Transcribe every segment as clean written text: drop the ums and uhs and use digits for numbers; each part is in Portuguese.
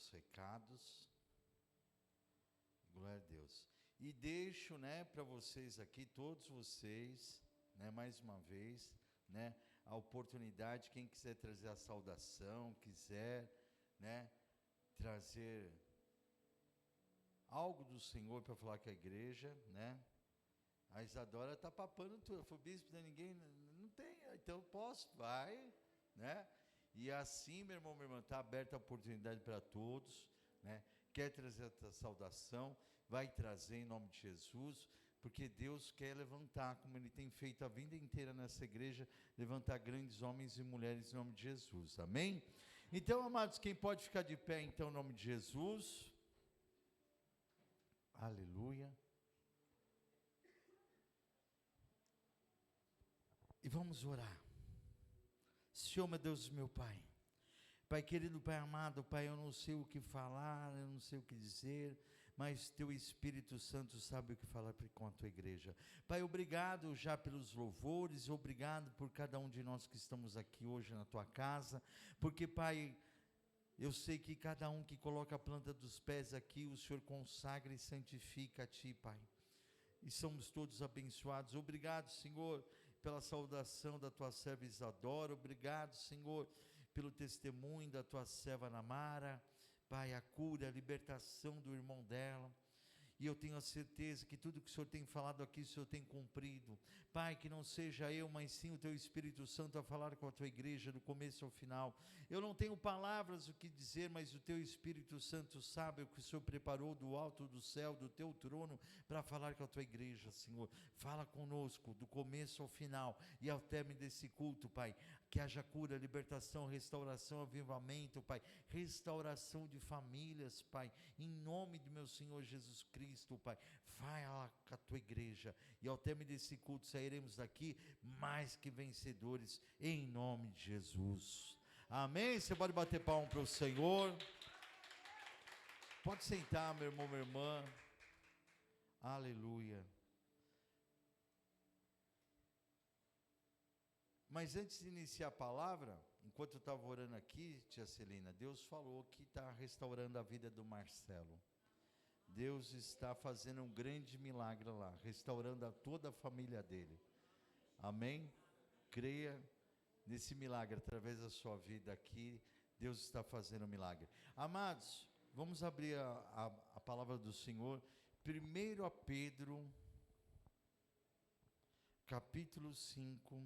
os recados. Glória a Deus. E deixo, para vocês aqui, todos vocês, mais uma vez, a oportunidade, quem quiser trazer a saudação, quiser, trazer algo do Senhor para falar com a igreja, A Isadora está papando tudo. Eu falei, bispo, ninguém, não tem, então eu posso, vai, E assim, meu irmão, minha irmã, está aberta a oportunidade para todos, Quer trazer a saudação, vai trazer em nome de Jesus, porque Deus quer levantar, como Ele tem feito a vida inteira nessa igreja, levantar grandes homens e mulheres em nome de Jesus, amém? Então, amados, quem pode ficar de pé, então, em nome de Jesus, aleluia, e vamos orar. Senhor, meu Deus, meu Pai, Pai querido, Pai amado, Pai, eu não sei o que falar, eu não sei o que dizer, mas Teu Espírito Santo sabe o que falar com a Tua igreja. Pai, obrigado já pelos louvores, obrigado por cada um de nós que estamos aqui hoje na Tua casa, porque, Pai, eu sei que cada um que coloca a planta dos pés aqui, o Senhor consagra e santifica a Ti, Pai, e somos todos abençoados. Obrigado, Senhor, pela saudação da Tua serva Isadora, obrigado, Senhor, pelo testemunho da Tua serva Namara, Pai, a cura, a libertação do irmão dela, e eu tenho a certeza que tudo que o Senhor tem falado aqui, o Senhor tem cumprido. Pai, que não seja eu, mas sim o Teu Espírito Santo a falar com a Tua igreja do começo ao final. Eu não tenho palavras o que dizer, mas o Teu Espírito Santo sabe o que o Senhor preparou do alto do céu, do Teu trono, para falar com a Tua igreja, Senhor. Fala conosco do começo ao final e ao término desse culto, Pai, que haja cura, libertação, restauração, avivamento, Pai, restauração de famílias, Pai, em nome do meu Senhor Jesus Cristo, Pai. Fala com a Tua igreja, e ao término desse culto sairemos daqui mais que vencedores, em nome de Jesus, amém? Você pode bater palma para o Senhor, pode sentar, meu irmão, minha irmã, aleluia. Mas antes de iniciar a palavra, enquanto eu estava orando aqui, tia Celina, Deus falou que está restaurando a vida do Marcelo. Deus está fazendo um grande milagre lá, restaurando toda a família dele, amém? Creia nesse milagre, através da sua vida aqui, Deus está fazendo um milagre. Amados, vamos abrir a palavra do Senhor, 1 Pedro, capítulo 5,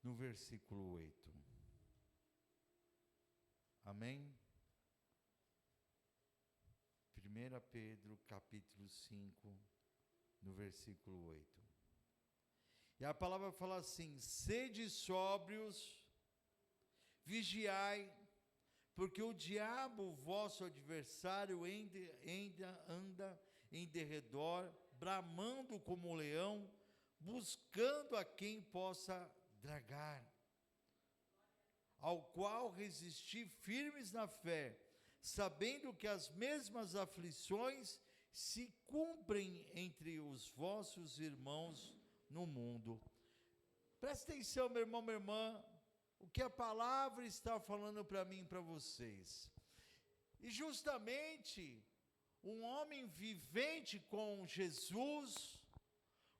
no versículo 8, amém? 1 Pedro, capítulo 5, no versículo 8, e a palavra fala assim: sede sóbrios, vigiai, porque o diabo, vosso adversário, ainda anda em derredor, bramando como um leão, buscando a quem possa tragar, ao qual resistir firmes na fé, sabendo que as mesmas aflições se cumprem entre os vossos irmãos no mundo. Presta atenção, meu irmão, minha irmã, o que a palavra está falando para mim e para vocês. E justamente, um homem vivente com Jesus,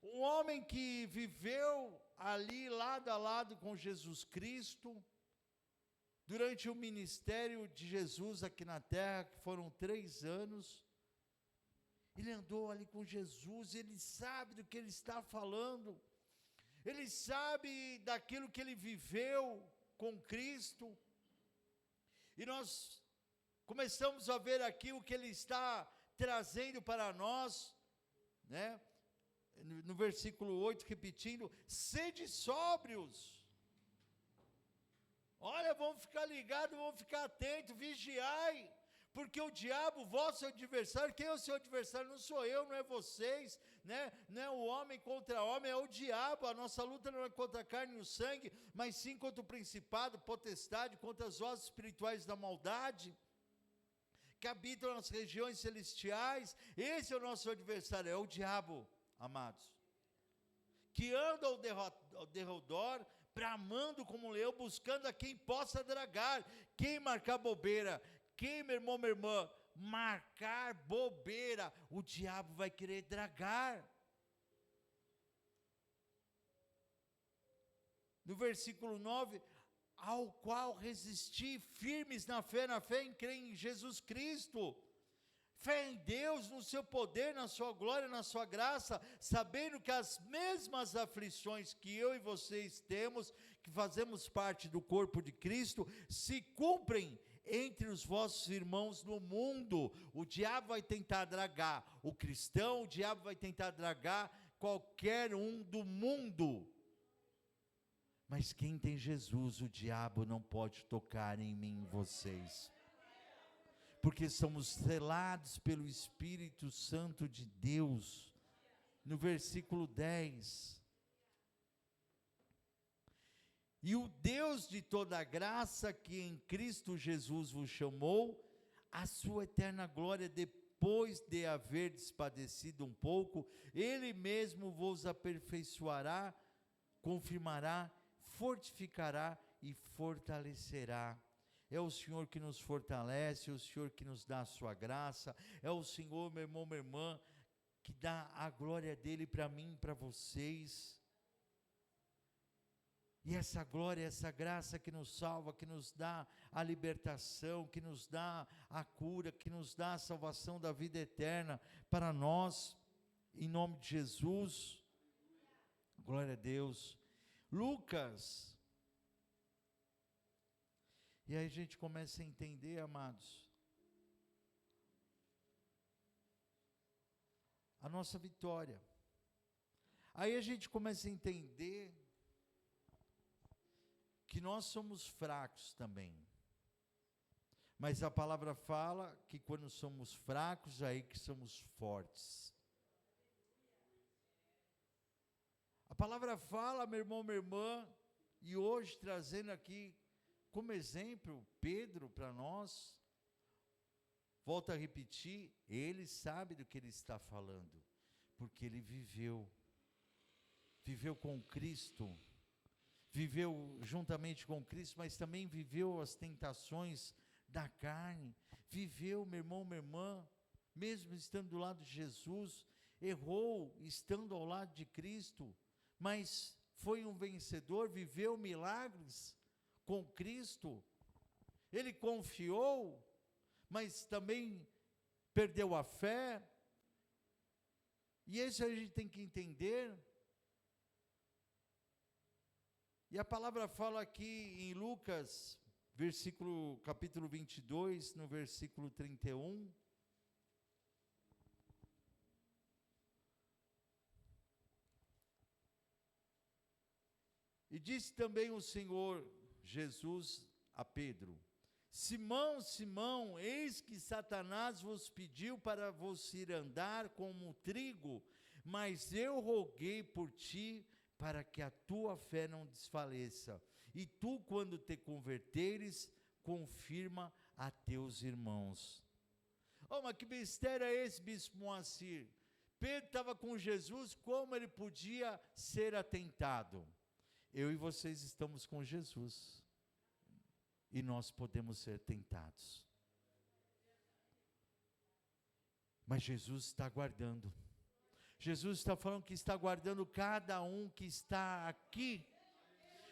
um homem que viveu ali lado a lado com Jesus Cristo, durante o ministério de Jesus aqui na terra, que foram 3 anos, ele andou ali com Jesus, ele sabe do que ele está falando, ele sabe daquilo que ele viveu com Cristo, e nós começamos a ver aqui o que ele está trazendo para nós, no versículo 8, repetindo: sede sóbrios. Olha, vamos ficar ligados, vamos ficar atentos, vigiai, porque o diabo, vosso adversário, quem é o seu adversário? Não sou eu, não é vocês, não é o homem contra homem, é o diabo. A nossa luta não é contra a carne e o sangue, mas sim contra o principado, potestade, contra as hostes espirituais da maldade, que habitam nas regiões celestiais. Esse é o nosso adversário, é o diabo, amados, que anda ao derredor, bramando como um leão, buscando a quem possa dragar. Quem marcar bobeira, quem, meu irmão, minha irmã, marcar bobeira, o diabo vai querer dragar. No versículo 9, ao qual resisti firmes na fé em crer em Jesus Cristo. Fé em Deus, no seu poder, na sua glória, na sua graça, sabendo que as mesmas aflições que eu e vocês temos, que fazemos parte do corpo de Cristo, se cumprem entre os vossos irmãos no mundo. O diabo vai tentar dragar o cristão, o diabo vai tentar dragar qualquer um do mundo. Mas quem tem Jesus, o diabo não pode tocar em mim e em vocês. Porque somos selados pelo Espírito Santo de Deus. No versículo 10. E o Deus de toda graça, que em Cristo Jesus vos chamou, a sua eterna glória, depois de haverdes padecido um pouco, Ele mesmo vos aperfeiçoará, confirmará, fortificará e fortalecerá. É o Senhor que nos fortalece, é o Senhor que nos dá a sua graça, é o Senhor, meu irmão, minha irmã, que dá a glória dele para mim e para vocês. E essa glória, essa graça que nos salva, que nos dá a libertação, que nos dá a cura, que nos dá a salvação da vida eterna para nós, em nome de Jesus. Glória a Deus. Lucas. E aí a gente começa a entender, amados, a nossa vitória. Aí a gente começa a entender que nós somos fracos também. Mas a palavra fala que quando somos fracos, aí que somos fortes. A palavra fala, meu irmão, minha irmã, e hoje trazendo aqui como exemplo, Pedro para nós, volto a repetir, ele sabe do que ele está falando, porque ele viveu com Cristo, viveu juntamente com Cristo, mas também viveu as tentações da carne, viveu, meu irmão, minha irmã, mesmo estando do lado de Jesus, errou estando ao lado de Cristo, mas foi um vencedor, viveu milagres com Cristo. Ele confiou, mas também perdeu a fé. E isso a gente tem que entender. E a palavra fala aqui em Lucas, capítulo 22, no versículo 31. E disse também o Senhor Jesus a Pedro: Simão, Simão, eis que Satanás vos pediu para vos ir andar como trigo, mas eu roguei por ti, para que a tua fé não desfaleça. E tu, quando te converteres, confirma a teus irmãos. Oh, mas que mistério é esse, bispo Moacir? Pedro estava com Jesus, como ele podia ser atentado? Eu e vocês estamos com Jesus, e nós podemos ser tentados. Mas Jesus está aguardando. Jesus está falando que está guardando cada um que está aqui.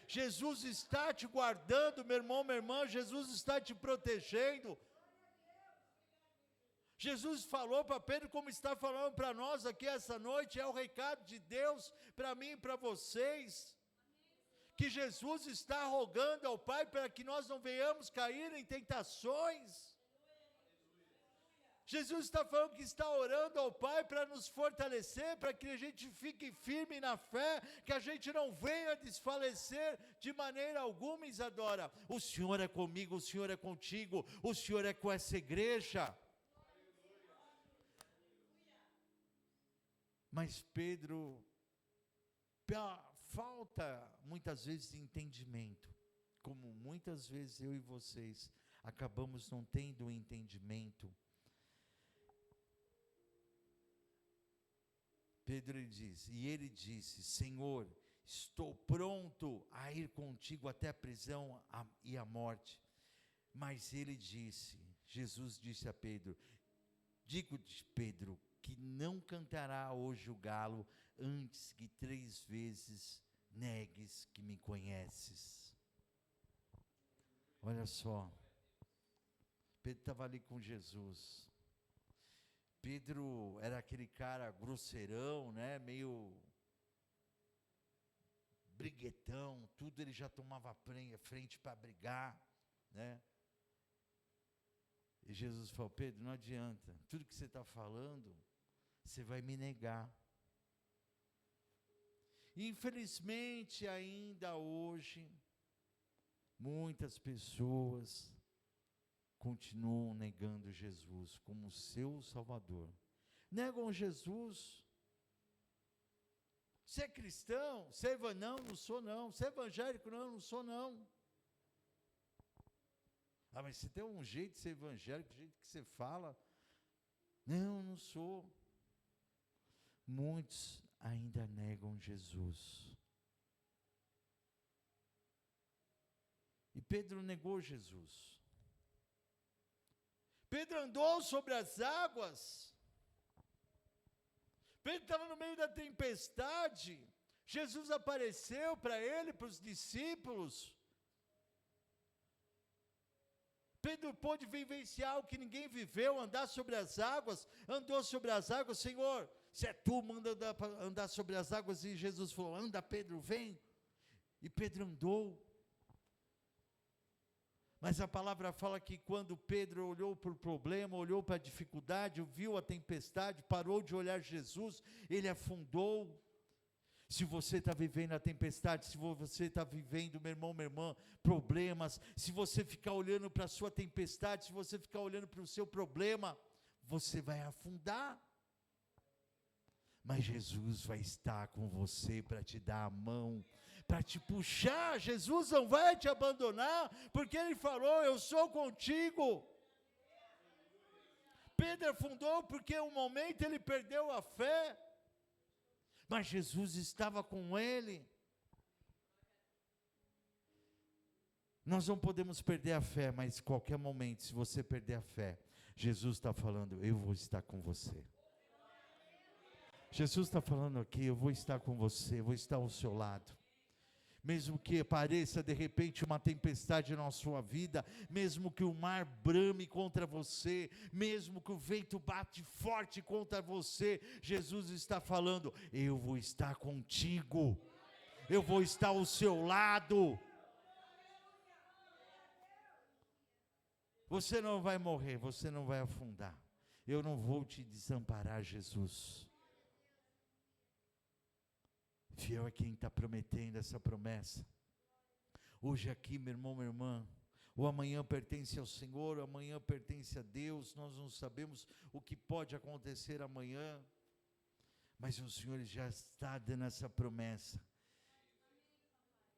Jesus está te guardando, meu irmão, minha irmã. Jesus está te protegendo. Jesus falou para Pedro, como está falando para nós aqui essa noite, é o recado de Deus para mim e para vocês. Que Jesus está rogando ao Pai para que nós não venhamos cair em tentações. Jesus está falando que está orando ao Pai para nos fortalecer, para que a gente fique firme na fé, que a gente não venha desfalecer de maneira alguma, Isadora. O Senhor é comigo, o Senhor é contigo, o Senhor é com essa igreja. Mas Pedro, pela falta muitas vezes de entendimento, como muitas vezes eu e vocês acabamos não tendo um entendimento, Pedro ele disse, Senhor, estou pronto a ir contigo até a prisão e a morte. Mas Jesus disse a Pedro, digo-te, Pedro, que não cantará hoje o galo antes que 3 vezes negues que me conheces. Olha só, Pedro estava ali com Jesus. Pedro era aquele cara grosseirão, né? Meio briguetão, tudo ele já tomava frente para brigar, né? E Jesus falou, Pedro, não adianta, tudo que você está falando, você vai me negar. Infelizmente, ainda hoje, muitas pessoas continuam negando Jesus como seu Salvador. Negam Jesus. Você é cristão? Você é evangélico? Não, não sou não. Você é evangélico? Não, não sou não. Ah, mas você tem um jeito de ser evangélico, do jeito que você fala. Não, não sou. Muitos ainda negam Jesus. E Pedro negou Jesus. Pedro andou sobre as águas. Pedro estava no meio da tempestade. Jesus apareceu para ele, para os discípulos. Pedro pôde vivenciar o que ninguém viveu, andar sobre as águas, andou sobre as águas. Senhor, se é tu, manda andar sobre as águas. E Jesus falou, anda Pedro, vem. E Pedro andou. Mas a palavra fala que quando Pedro olhou para o problema, olhou para a dificuldade, viu a tempestade, parou de olhar Jesus, ele afundou. Se você está vivendo a tempestade, se você está vivendo, meu irmão, minha irmã, problemas, se você ficar olhando para a sua tempestade, se você ficar olhando para o seu problema, você vai afundar. Mas Jesus vai estar com você para te dar a mão, para te puxar. Jesus não vai te abandonar, porque Ele falou, eu sou contigo. Pedro afundou porque um momento ele perdeu a fé, mas Jesus estava com ele. Nós não podemos perder a fé, mas em qualquer momento, se você perder a fé, Jesus está falando, eu vou estar com você. Jesus está falando aqui, eu vou estar com você, eu vou estar ao seu lado. Mesmo que apareça de repente uma tempestade na sua vida, mesmo que o mar brame contra você, mesmo que o vento bate forte contra você, Jesus está falando, eu vou estar contigo, eu vou estar ao seu lado. Você não vai morrer, você não vai afundar, eu não vou te desamparar, Jesus. Fiel é quem está prometendo essa promessa. Hoje aqui, meu irmão, minha irmã, o amanhã pertence ao Senhor, o amanhã pertence a Deus, nós não sabemos o que pode acontecer amanhã, mas o Senhor já está dando essa promessa,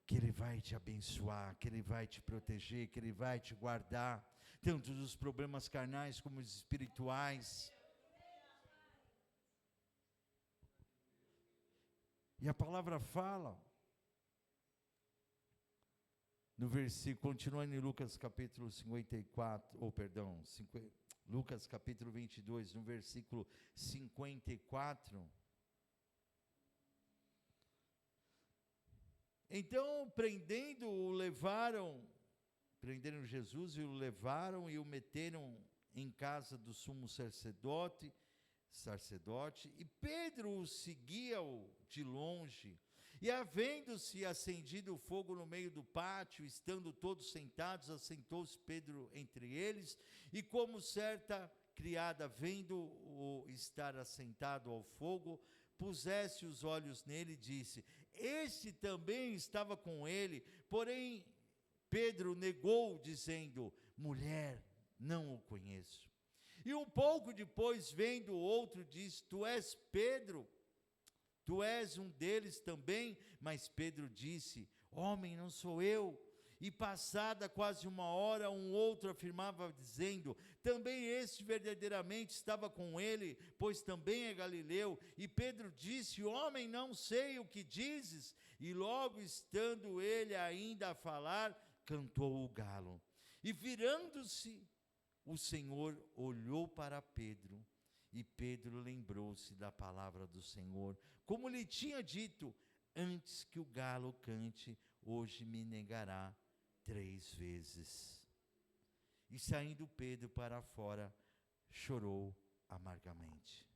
que Ele vai te abençoar, que Ele vai te proteger, que Ele vai te guardar, tanto dos problemas carnais como os espirituais. E a palavra fala, no versículo, continuando em Lucas capítulo 54, Lucas capítulo 22, no versículo 54. Então, prenderam Jesus e o levaram e o meteram em casa do sumo sacerdote, e Pedro o seguia de longe, e havendo-se acendido o fogo no meio do pátio, estando todos sentados, assentou-se Pedro entre eles, e como certa criada, vendo-o estar assentado ao fogo, pusesse os olhos nele e disse, este também estava com ele, porém Pedro negou, dizendo, mulher, não o conheço. E um pouco depois, vendo o outro, diz, tu és Pedro, tu és um deles também. Mas Pedro disse, homem, não sou eu. E passada quase uma hora, um outro afirmava, dizendo: também este verdadeiramente estava com ele, pois também é galileu. E Pedro disse: homem, não sei o que dizes. E logo estando ele ainda a falar, cantou o galo. E virando-se, o Senhor olhou para Pedro, e Pedro lembrou-se da palavra do Senhor, como lhe tinha dito: antes que o galo cante, hoje me negará 3 vezes. E saindo Pedro para fora, chorou amargamente.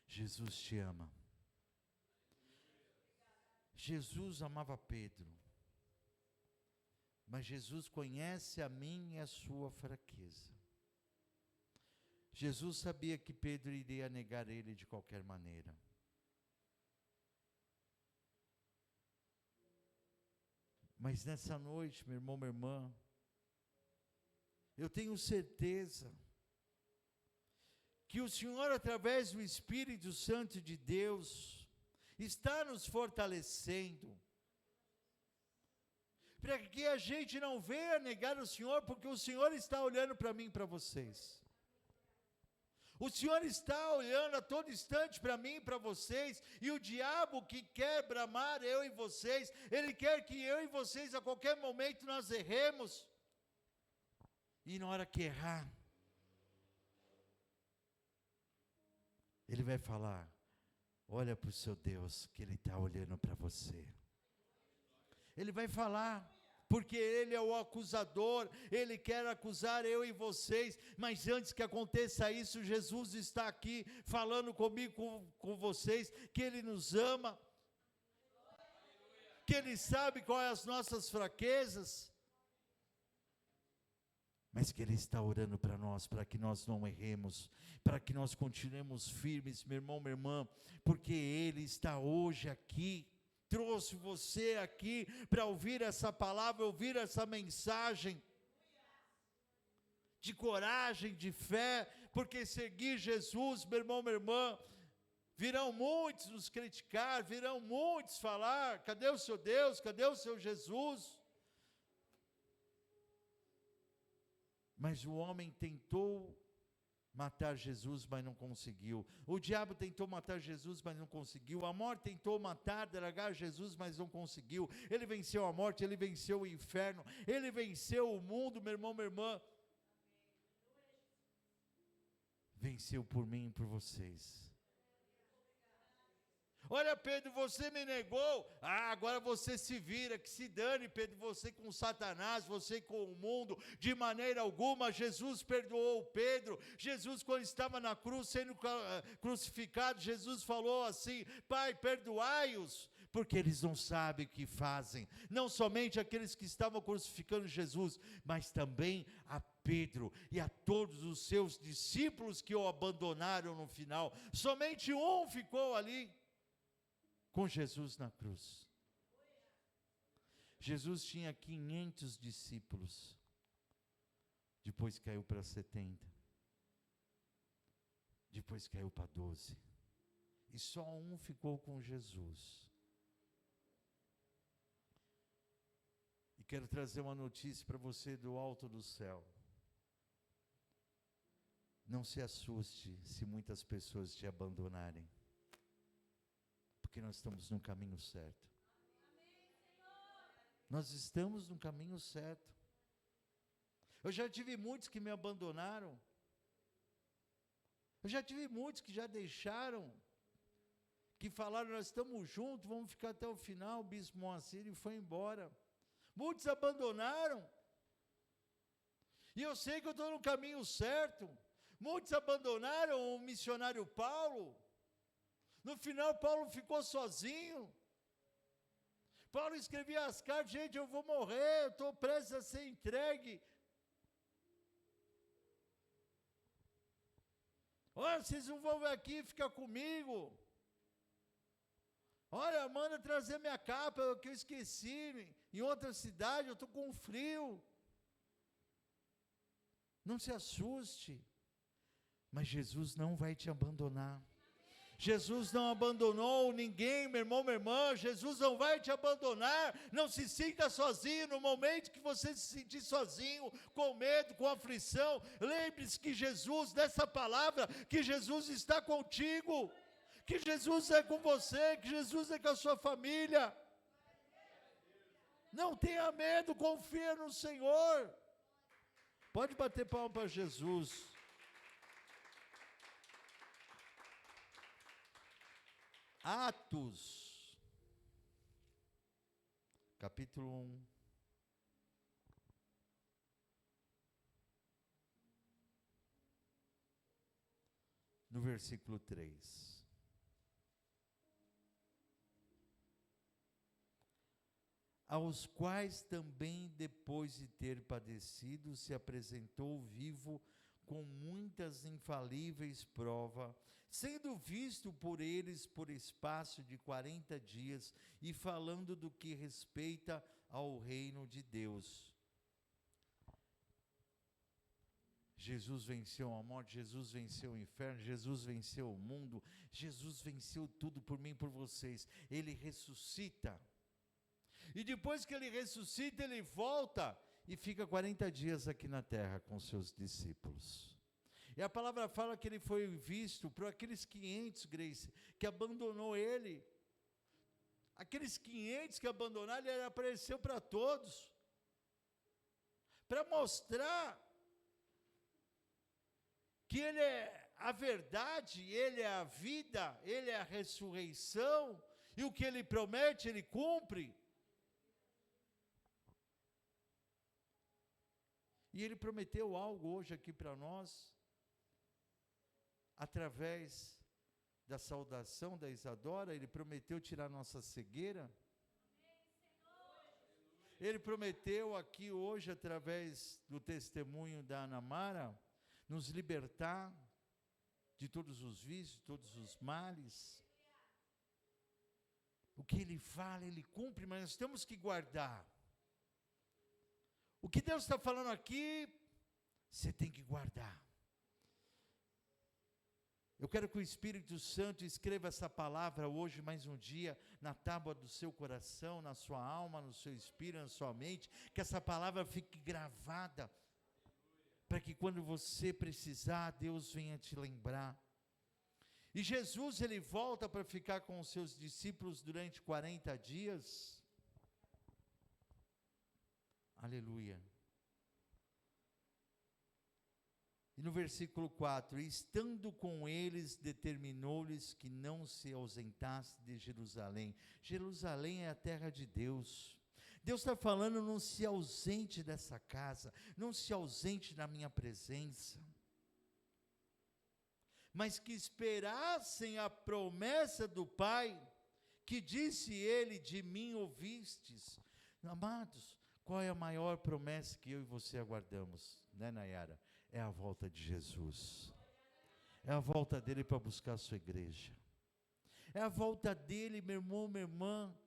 Jesus te ama. Jesus amava Pedro, mas Jesus conhece a mim e a sua fraqueza. Jesus sabia que Pedro iria negar ele de qualquer maneira. Mas nessa noite, meu irmão, minha irmã, eu tenho certeza que o Senhor, através do Espírito Santo de Deus, está nos fortalecendo, para que a gente não venha negar o Senhor, porque o Senhor está olhando para mim e para vocês. O Senhor está olhando a todo instante para mim e para vocês, e o diabo que quer bramar eu e vocês, ele quer que eu e vocês a qualquer momento nós erremos, e na hora que errar, ele vai falar: olha para o seu Deus, que ele está olhando para você. Ele vai falar, porque ele é o acusador, ele quer acusar eu e vocês, mas antes que aconteça isso, Jesus está aqui falando comigo, com vocês, que ele nos ama, que ele sabe quais as nossas fraquezas, mas que ele está orando para nós, para que nós não erremos, para que nós continuemos firmes, meu irmão, minha irmã, porque ele está hoje aqui, trouxe você aqui para ouvir essa palavra, ouvir essa mensagem de coragem, de fé, porque seguir Jesus, meu irmão, minha irmã, virão muitos nos criticar, virão muitos falar: cadê o seu Deus, cadê o seu Jesus? Mas o homem tentou matar Jesus, mas não conseguiu. O diabo tentou matar Jesus, mas não conseguiu. A morte tentou matar, dragar Jesus, mas não conseguiu. Ele venceu a morte, ele venceu o inferno, ele venceu o mundo, meu irmão, minha irmã. Venceu por mim e por vocês. Olha, Pedro, você me negou, agora você se vira, que se dane, Pedro, você com Satanás, você com o mundo, de maneira alguma. Jesus perdoou Pedro. Jesus, quando estava na cruz, sendo crucificado, Jesus falou assim: Pai, perdoai-os, porque eles não sabem o que fazem. Não somente aqueles que estavam crucificando Jesus, mas também a Pedro e a todos os seus discípulos que o abandonaram no final. Somente um ficou ali com Jesus na cruz. Jesus tinha 500 discípulos, depois caiu para 70, depois caiu para 12, e só um ficou com Jesus. E quero trazer uma notícia para você do alto do céu. Não se assuste se muitas pessoas te abandonarem, porque nós estamos no caminho certo. Nós estamos no caminho certo. Eu já tive muitos que me abandonaram. Eu já tive muitos que já deixaram, que falaram: nós estamos juntos, vamos ficar até o final. O bispo Moacir e foi embora. Muitos abandonaram. E eu sei que eu estou no caminho certo. Muitos abandonaram o missionário Paulo. No final, Paulo ficou sozinho. Paulo escrevia as cartas: gente, eu vou morrer, eu estou prestes a ser entregue. Olha, vocês não vão vir aqui ficar comigo. Olha, manda trazer minha capa, que eu esqueci, em outra cidade, eu estou com frio. Não se assuste, mas Jesus não vai te abandonar. Jesus não abandonou ninguém, meu irmão, minha irmã. Jesus não vai te abandonar. Não se sinta sozinho. No momento que você se sentir sozinho, com medo, com aflição, lembre-se que Jesus, dessa palavra, que Jesus está contigo, que Jesus é com você, que Jesus é com a sua família. Não tenha medo, confia no Senhor. Pode bater palma para Jesus. Atos, capítulo 1. No versículo 3. Aos quais também, depois de ter padecido, se apresentou vivo com muitas infalíveis provas, sendo visto por eles por espaço de 40 dias, e falando do que respeita ao reino de Deus. Jesus venceu a morte, Jesus venceu o inferno, Jesus venceu o mundo, Jesus venceu tudo por mim e por vocês. Ele ressuscita. E depois que ele ressuscita, ele volta e fica 40 dias aqui na terra com seus discípulos. E a palavra fala que ele foi visto por aqueles 500, Grace, que abandonou ele. Aqueles 500 que abandonaram, ele apareceu para todos. Para mostrar que ele é a verdade, ele é a vida, ele é a ressurreição. E o que ele promete, ele cumpre. E ele prometeu algo hoje aqui para nós, através da saudação da Isadora. Ele prometeu tirar nossa cegueira. Ele prometeu aqui hoje, através do testemunho da Ana Mara, nos libertar de todos os vícios, de todos os males. O que ele fala, ele cumpre, mas nós temos que guardar. O que Deus está falando aqui, você tem que guardar. Eu quero que o Espírito Santo escreva essa palavra hoje, mais um dia, na tábua do seu coração, na sua alma, no seu espírito, na sua mente, que essa palavra fique gravada, para que quando você precisar, Deus venha te lembrar. E Jesus, ele volta para ficar com os seus discípulos durante 40 dias. Aleluia. E no versículo 4, estando com eles, determinou-lhes que não se ausentasse de Jerusalém. Jerusalém é a terra de Deus. Deus está falando, não se ausente dessa casa, não se ausente da minha presença, mas que esperassem a promessa do Pai, que disse ele, de mim ouvistes. Amados, qual é a maior promessa que eu e você aguardamos, né, Nayara? É a volta de Jesus. É a volta dele para buscar a sua igreja. É a volta dele, meu irmão, minha irmã.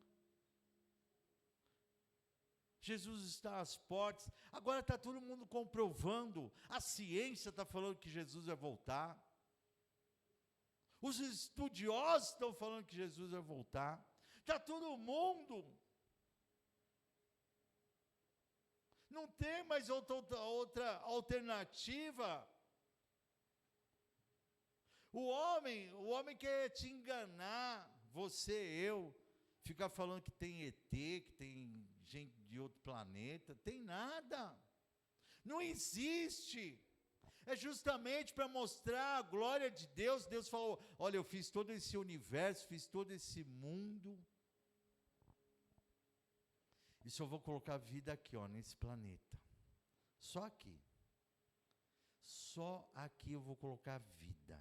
Jesus está às portas. Agora está todo mundo comprovando. A ciência está falando que Jesus vai voltar. Os estudiosos estão falando que Jesus vai voltar. Está todo mundo. Não tem mais outra alternativa. O homem quer te enganar, você, eu, ficar falando que tem ET, que tem gente de outro planeta. Tem nada. Não existe. É justamente para mostrar a glória de Deus. Deus falou, olha, eu fiz todo esse universo, fiz todo esse mundo, e só vou colocar vida aqui, ó, nesse planeta. Só aqui. Só aqui eu vou colocar vida.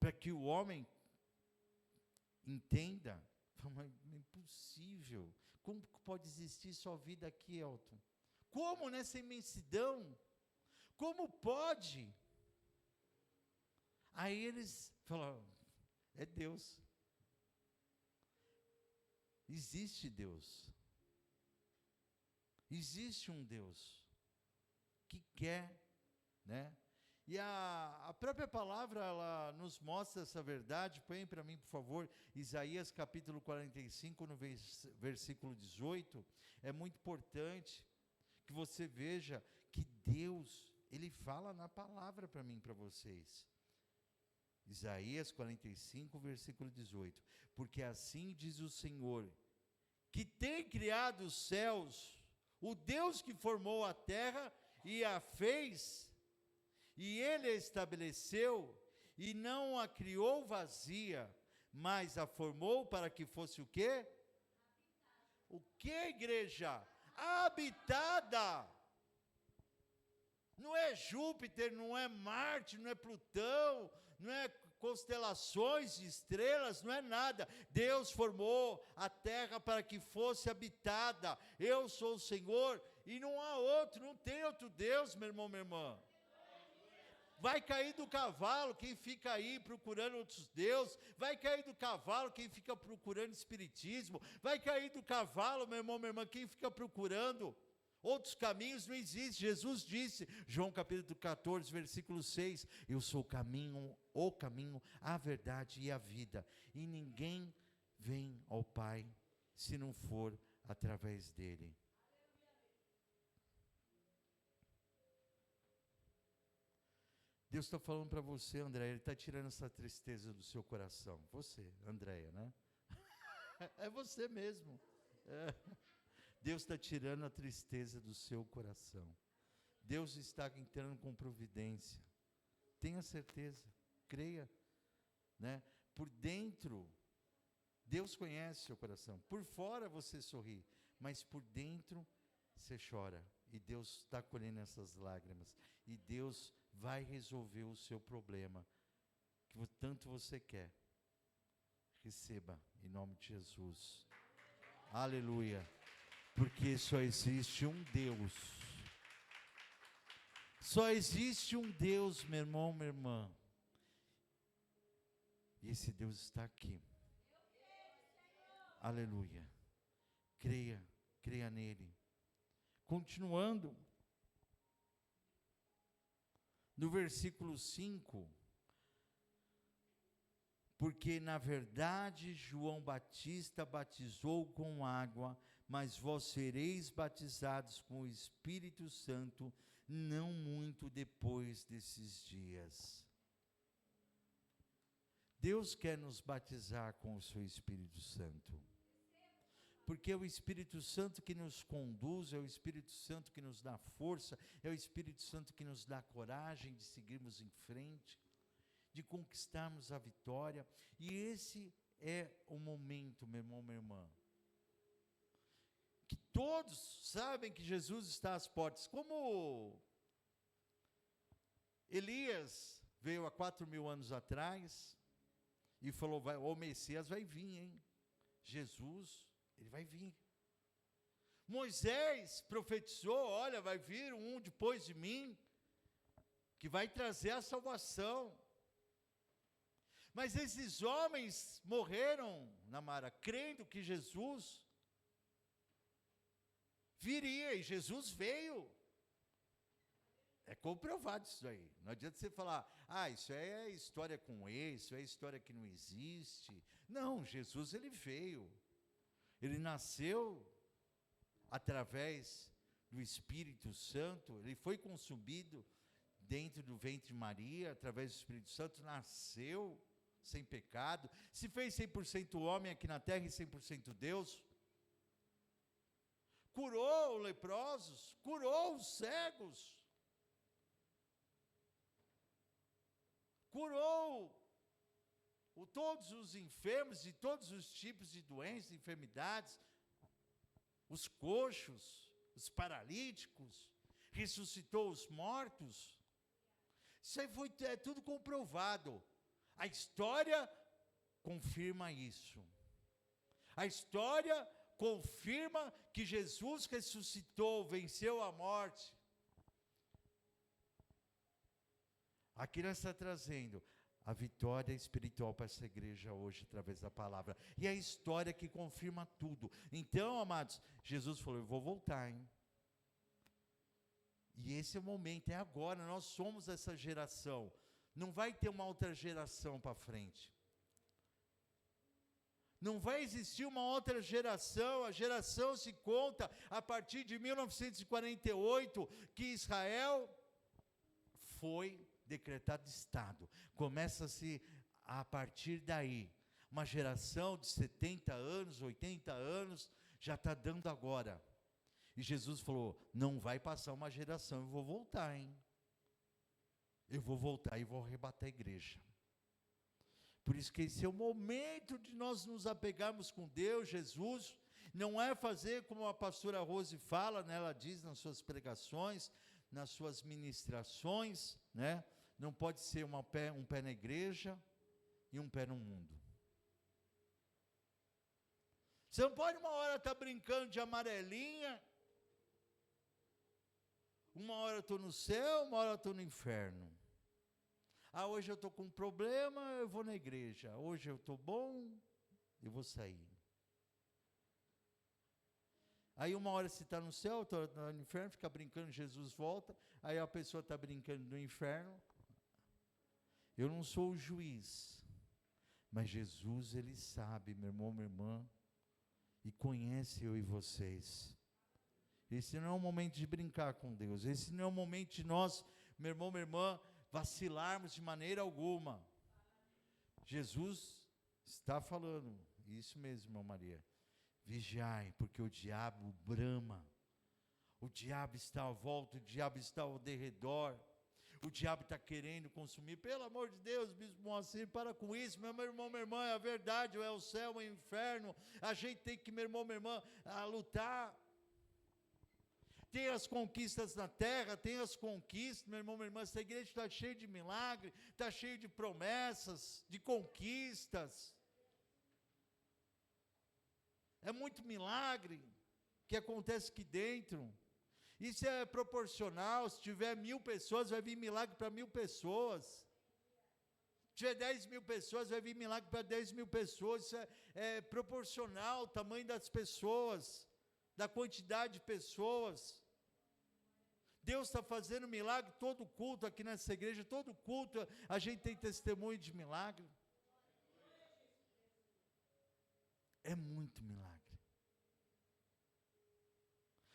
Para que o homem entenda, é impossível. Como pode existir só vida aqui, Elton? Como nessa imensidão? Como pode? Aí eles falaram, é Deus. Existe Deus. Existe um Deus que quer, né, E a própria palavra, ela nos mostra essa verdade. Põe para mim, por favor, Isaías capítulo 45, no versículo 18. É muito importante que você veja que Deus, Ele fala na palavra para mim e para vocês. Isaías 45, versículo 18. Porque assim diz o Senhor, que tem criado os céus, o Deus que formou a terra e a fez, e Ele a estabeleceu, e não a criou vazia, mas a formou para que fosse o quê? O que, igreja? Habitada. Não é Júpiter, não é Marte, não é Plutão, não é constelações de estrelas, não é nada. Deus formou a terra para que fosse habitada. Eu sou o Senhor e não há outro, não tem outro Deus, meu irmão, minha irmã. Vai cair do cavalo quem fica aí procurando outros deuses, vai cair do cavalo quem fica procurando espiritismo, vai cair do cavalo, meu irmão, minha irmã, quem fica procurando outros caminhos. Não existe. Jesus disse, João capítulo 14, versículo 6, eu sou o caminho, a verdade e a vida, e ninguém vem ao Pai se não for através dele. Deus está falando para você, André, Ele está tirando essa tristeza do seu coração. Você, Andréia, né? É você mesmo. É. Deus está tirando a tristeza do seu coração. Deus está entrando com providência. Tenha certeza, creia, né? Por dentro, Deus conhece seu coração. Por fora você sorri, mas por dentro você chora. E Deus está colhendo essas lágrimas. E Deus vai resolver o seu problema, que tanto você quer. Receba, em nome de Jesus. Aleluia. Porque só existe um Deus. Só existe um Deus, meu irmão, minha irmã. E esse Deus está aqui. Aleluia. Creia nele. Continuando. No versículo 5, porque na verdade João Batista batizou com água, mas vós sereis batizados com o Espírito Santo, não muito depois desses dias. Deus quer nos batizar com o seu Espírito Santo. Porque é o Espírito Santo que nos conduz, é o Espírito Santo que nos dá força, é o Espírito Santo que nos dá coragem de seguirmos em frente, de conquistarmos a vitória. E esse é o momento, meu irmão, minha irmã, que todos sabem que Jesus está às portas. Como Elias veio há 4.000 anos atrás e falou, o Messias vai vir, hein? Jesus, ele vai vir. Moisés profetizou, olha, vai vir um depois de mim, que vai trazer a salvação. Mas esses homens morreram na mara, crendo que Jesus viria, e Jesus veio. É comprovado isso aí. Não adianta você falar, isso é história com isso é história que não existe. Não, Jesus ele veio. Ele nasceu através do Espírito Santo, ele foi consumido dentro do ventre de Maria, através do Espírito Santo, nasceu sem pecado, se fez 100% homem aqui na terra e 100% Deus, curou leprosos, curou os cegos, curou todos os enfermos de todos os tipos de doenças, enfermidades, os coxos, os paralíticos, ressuscitou os mortos. Isso aí é tudo comprovado. A história confirma isso. A história confirma que Jesus ressuscitou, venceu a morte. Aqui nós está trazendo a vitória espiritual para essa igreja hoje, através da palavra. E a história que confirma tudo. Então, amados, Jesus falou, eu vou voltar, hein? E esse é o momento, é agora, nós somos essa geração. Não vai ter uma outra geração para frente. Não vai existir uma outra geração, a geração se conta a partir de 1948, que Israel foi decretado Estado. Começa-se a partir daí, uma geração de 70 anos, 80 anos, já está dando agora. E Jesus falou, não vai passar uma geração, eu vou voltar, hein? Eu vou voltar e vou arrebatar a igreja. Por isso que esse é o momento de nós nos apegarmos com Deus, Jesus. Não é fazer como a pastora Rose fala, né? Ela diz nas suas pregações, nas suas ministrações, né? Não pode ser um pé na igreja e um pé no mundo. Você não pode uma hora estar brincando de amarelinha, uma hora eu estou no céu, uma hora eu estou no inferno. Ah, hoje eu estou com um problema, eu vou na igreja. Hoje eu estou bom, eu vou sair. Aí uma hora você está no céu, está no inferno, fica brincando, Jesus volta. Aí a pessoa está brincando no inferno. Eu não sou o juiz, mas Jesus, Ele sabe, meu irmão, minha irmã, e conhece eu e vocês. Esse não é o momento de brincar com Deus. Esse não é o momento de nós, meu irmão, minha irmã, vacilarmos de maneira alguma. Jesus está falando, isso mesmo, irmã Maria. Vigiai, porque o diabo brama. O diabo está à volta, o diabo está ao derredor. O diabo está querendo consumir. Pelo amor de Deus, Bispo Moacir, para com isso, meu irmão, minha irmã, é a verdade, é o céu, é o inferno. A gente tem que, meu irmão, minha irmã, lutar. Tem as conquistas na terra, tem as conquistas, meu irmão, minha irmã, essa igreja está cheia de milagres, está cheia de promessas, de conquistas. É muito milagre que acontece aqui dentro. Isso é proporcional. Se tiver 1.000 pessoas, vai vir milagre para 1.000 pessoas. Se tiver 10.000 pessoas, vai vir milagre para 10.000 pessoas. Isso é proporcional ao tamanho das pessoas, da quantidade de pessoas. Deus está fazendo milagre, todo culto aqui nessa igreja, todo culto, a gente tem testemunho de milagre. É muito milagre.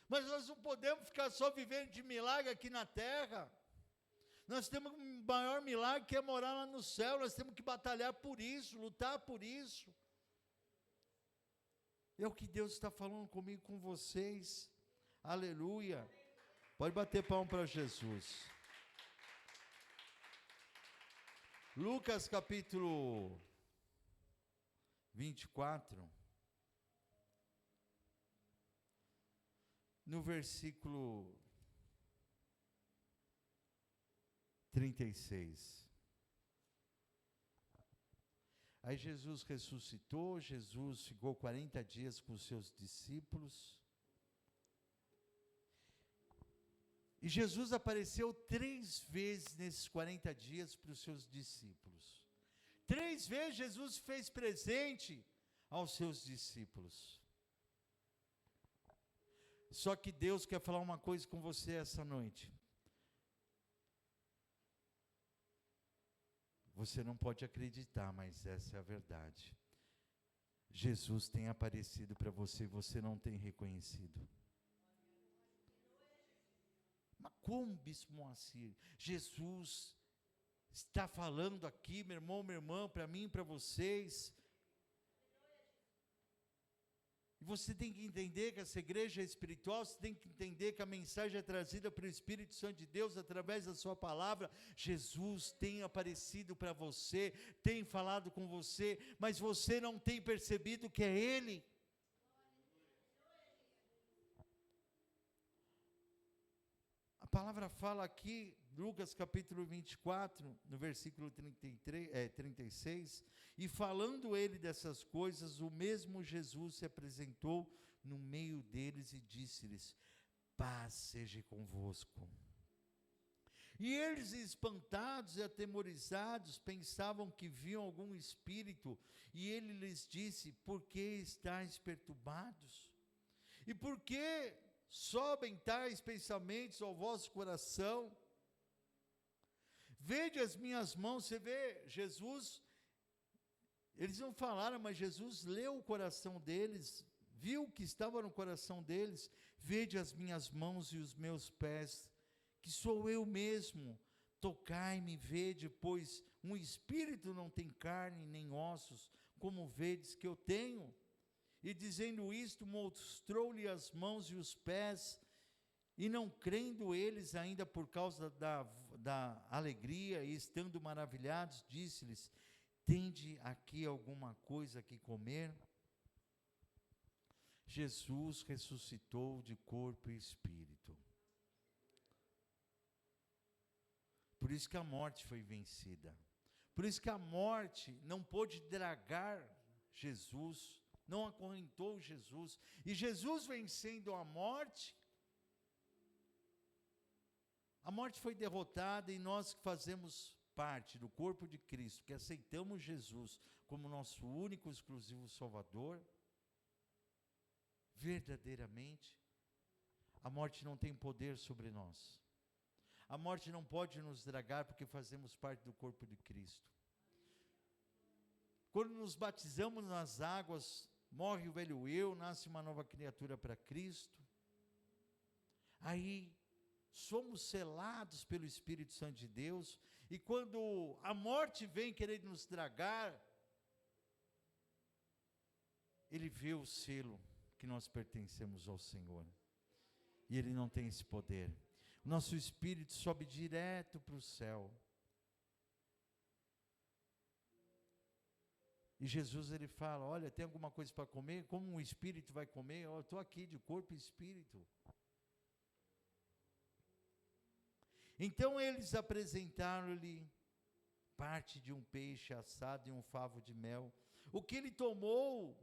Mas nós não podemos ficar só vivendo de milagre aqui na terra. Nós temos um maior milagre que é morar lá no céu. Nós temos que batalhar por isso, lutar por isso. É o que Deus está falando comigo, com vocês. Aleluia. Pode bater palma para Jesus. Lucas capítulo 24. No versículo 36. Aí Jesus ressuscitou, Jesus ficou 40 dias com os seus discípulos. E Jesus apareceu 3 vezes nesses 40 dias para os seus discípulos. 3 vezes Jesus fez presente aos seus discípulos. Só que Deus quer falar uma coisa com você essa noite. Você não pode acreditar, mas essa é a verdade. Jesus tem aparecido para você e você não tem reconhecido. Mas como, Bispo Moacir? Jesus está falando aqui, meu irmão, minha irmã, para mim e para vocês. E você tem que entender que essa igreja é espiritual, você tem que entender que a mensagem é trazida pelo Espírito Santo de Deus através da sua palavra. Jesus tem aparecido para você, tem falado com você, mas você não tem percebido que é Ele. A palavra fala aqui, Lucas capítulo 24, no versículo 36, e falando ele dessas coisas, o mesmo Jesus se apresentou no meio deles e disse-lhes: paz seja convosco. E eles, espantados e atemorizados, pensavam que viam algum espírito, e ele lhes disse: por que estáis perturbados? E por que sobem tais pensamentos ao vosso coração. Vede as minhas mãos. Você vê, Jesus, eles não falaram, mas Jesus leu o coração deles, viu o que estava no coração deles. Vede as minhas mãos e os meus pés, que sou eu mesmo. Tocai-me, vede, pois um espírito não tem carne nem ossos, como vedes que eu tenho. E dizendo isto, mostrou-lhe as mãos e os pés, e não crendo eles ainda por causa da alegria, e estando maravilhados, disse-lhes: tende aqui alguma coisa que comer? Jesus ressuscitou de corpo e espírito. Por isso que a morte foi vencida. Por isso que a morte não pôde dragar Jesus, não acorrentou Jesus. E Jesus vencendo a morte foi derrotada, e nós que fazemos parte do corpo de Cristo, que aceitamos Jesus como nosso único e exclusivo Salvador, verdadeiramente, a morte não tem poder sobre nós. A morte não pode nos dragar, porque fazemos parte do corpo de Cristo. Quando nos batizamos nas águas, morre o velho eu, nasce uma nova criatura para Cristo. Aí somos selados pelo Espírito Santo de Deus, e quando a morte vem querer nos dragar, ele vê o selo que nós pertencemos ao Senhor, e ele não tem esse poder. Nosso espírito sobe direto para o céu. E Jesus, ele fala: olha, tem alguma coisa para comer? Como um espírito vai comer? Eu estou aqui de corpo e espírito. Então eles apresentaram-lhe parte de um peixe assado e um favo de mel, o que ele tomou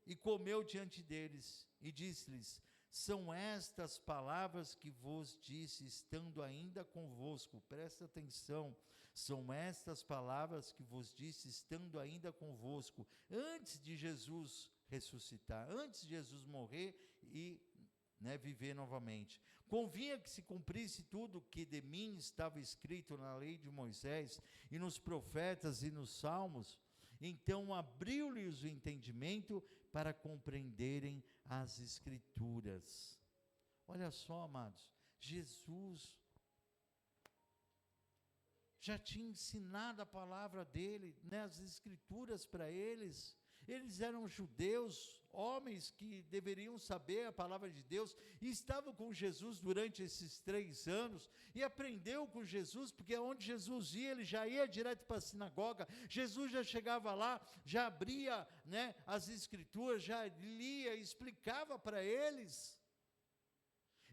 e comeu diante deles, e disse-lhes: são estas palavras que vos disse, estando ainda convosco. Presta atenção. São estas palavras que vos disse, estando ainda convosco, antes de Jesus ressuscitar, antes de Jesus morrer e viver novamente. Convinha que se cumprisse tudo que de mim estava escrito na lei de Moisés, e nos profetas e nos salmos. Então abriu-lhes o entendimento para compreenderem as Escrituras. Olha só, amados, Jesus já tinha ensinado a palavra dele, as Escrituras para eles. Eles eram judeus, homens que deveriam saber a palavra de Deus, e estavam com Jesus durante esses 3 anos, e aprendeu com Jesus, porque onde Jesus ia, ele já ia direto para a sinagoga. Jesus já chegava lá, já abria as Escrituras, já lia, explicava para eles.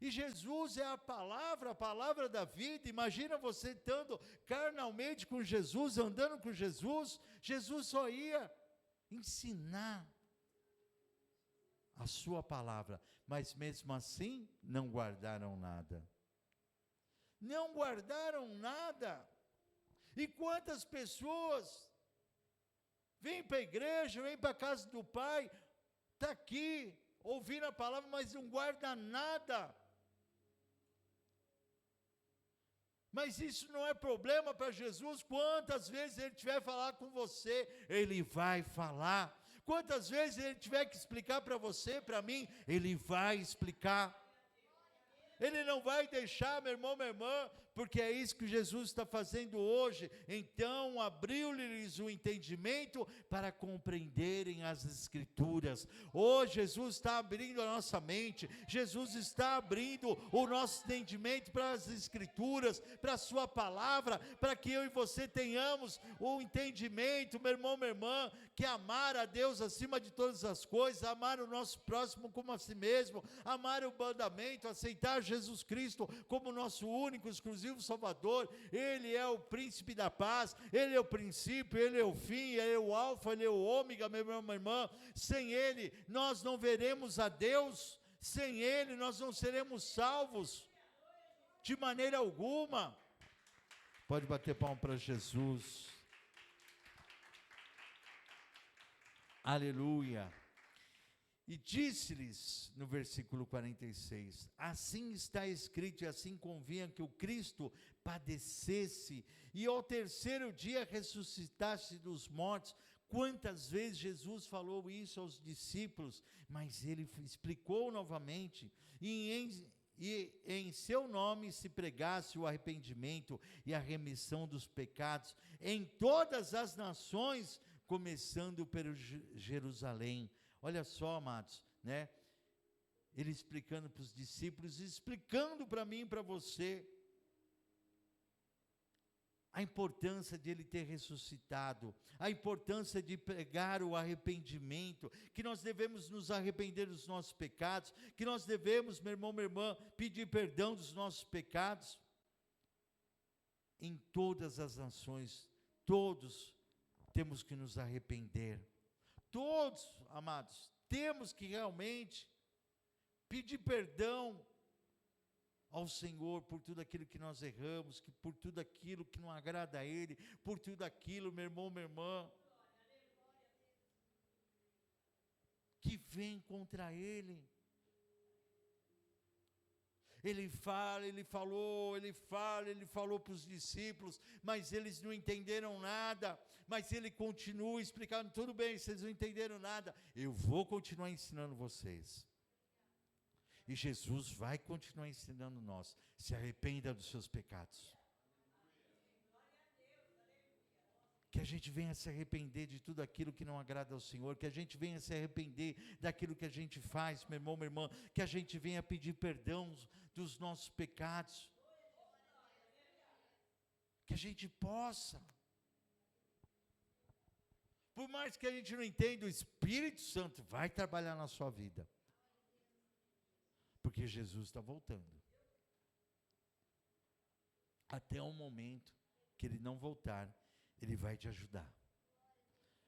E Jesus é a palavra da vida. Imagina você estando carnalmente com Jesus, andando com Jesus. Jesus só ia ensinar a sua palavra, mas mesmo assim não guardaram nada. Não guardaram nada. E quantas pessoas vêm para a igreja, vêm para a casa do Pai, está aqui ouvindo a palavra, mas não guarda nada. Mas isso não é problema para Jesus. Quantas vezes ele tiver que falar com você, ele vai falar. Quantas vezes ele tiver que explicar para você, para mim, ele vai explicar. Ele não vai deixar, meu irmão, minha irmã, porque é isso que Jesus está fazendo hoje. Então abriu-lhes o entendimento para compreenderem as Escrituras. Hoje Jesus está abrindo a nossa mente, Jesus está abrindo o nosso entendimento para as Escrituras, para a sua palavra, para que eu e você tenhamos o entendimento, meu irmão, minha irmã, que amar a Deus acima de todas as coisas, amar o nosso próximo como a si mesmo, amar o mandamento, aceitar Jesus Cristo como nosso único, exclusivo Salvador. Ele é o príncipe da paz, ele é o princípio, ele é o fim, ele é o alfa, ele é o ômega, meu irmão, minha irmã. Sem ele nós não veremos a Deus, sem ele nós não seremos salvos de maneira alguma. Pode bater palma para Jesus. Aleluia. E disse-lhes, no versículo 46, assim está escrito, e assim convinha que o Cristo padecesse, e ao terceiro dia ressuscitasse dos mortos. Quantas vezes Jesus falou isso aos discípulos, mas ele explicou novamente, e em seu nome se pregasse o arrependimento e a remissão dos pecados, em todas as nações, começando por Jerusalém. Olha só, amados, né? Ele explicando para os discípulos, explicando para mim e para você, a importância de ele ter ressuscitado, a importância de pregar o arrependimento, que nós devemos nos arrepender dos nossos pecados, que nós devemos, meu irmão, minha irmã, pedir perdão dos nossos pecados, em todas as nações, todos temos que nos arrepender. Todos, amados, temos que realmente pedir perdão ao Senhor por tudo aquilo que nós erramos, por tudo aquilo que não agrada a Ele, por tudo aquilo, meu irmão, minha irmã, que vem contra Ele. Ele falou para os discípulos, mas eles não entenderam nada, mas ele continua explicando, tudo bem, vocês não entenderam nada, eu vou continuar ensinando vocês, e Jesus vai continuar ensinando nós, se arrependa dos seus pecados, que a gente venha se arrepender de tudo aquilo que não agrada ao Senhor, que a gente venha se arrepender daquilo que a gente faz, meu irmão, minha irmã, que a gente venha pedir perdão dos nossos pecados, que a gente possa, por mais que a gente não entenda, o Espírito Santo vai trabalhar na sua vida, porque Jesus está voltando, até o momento que Ele não voltar, Ele vai te ajudar,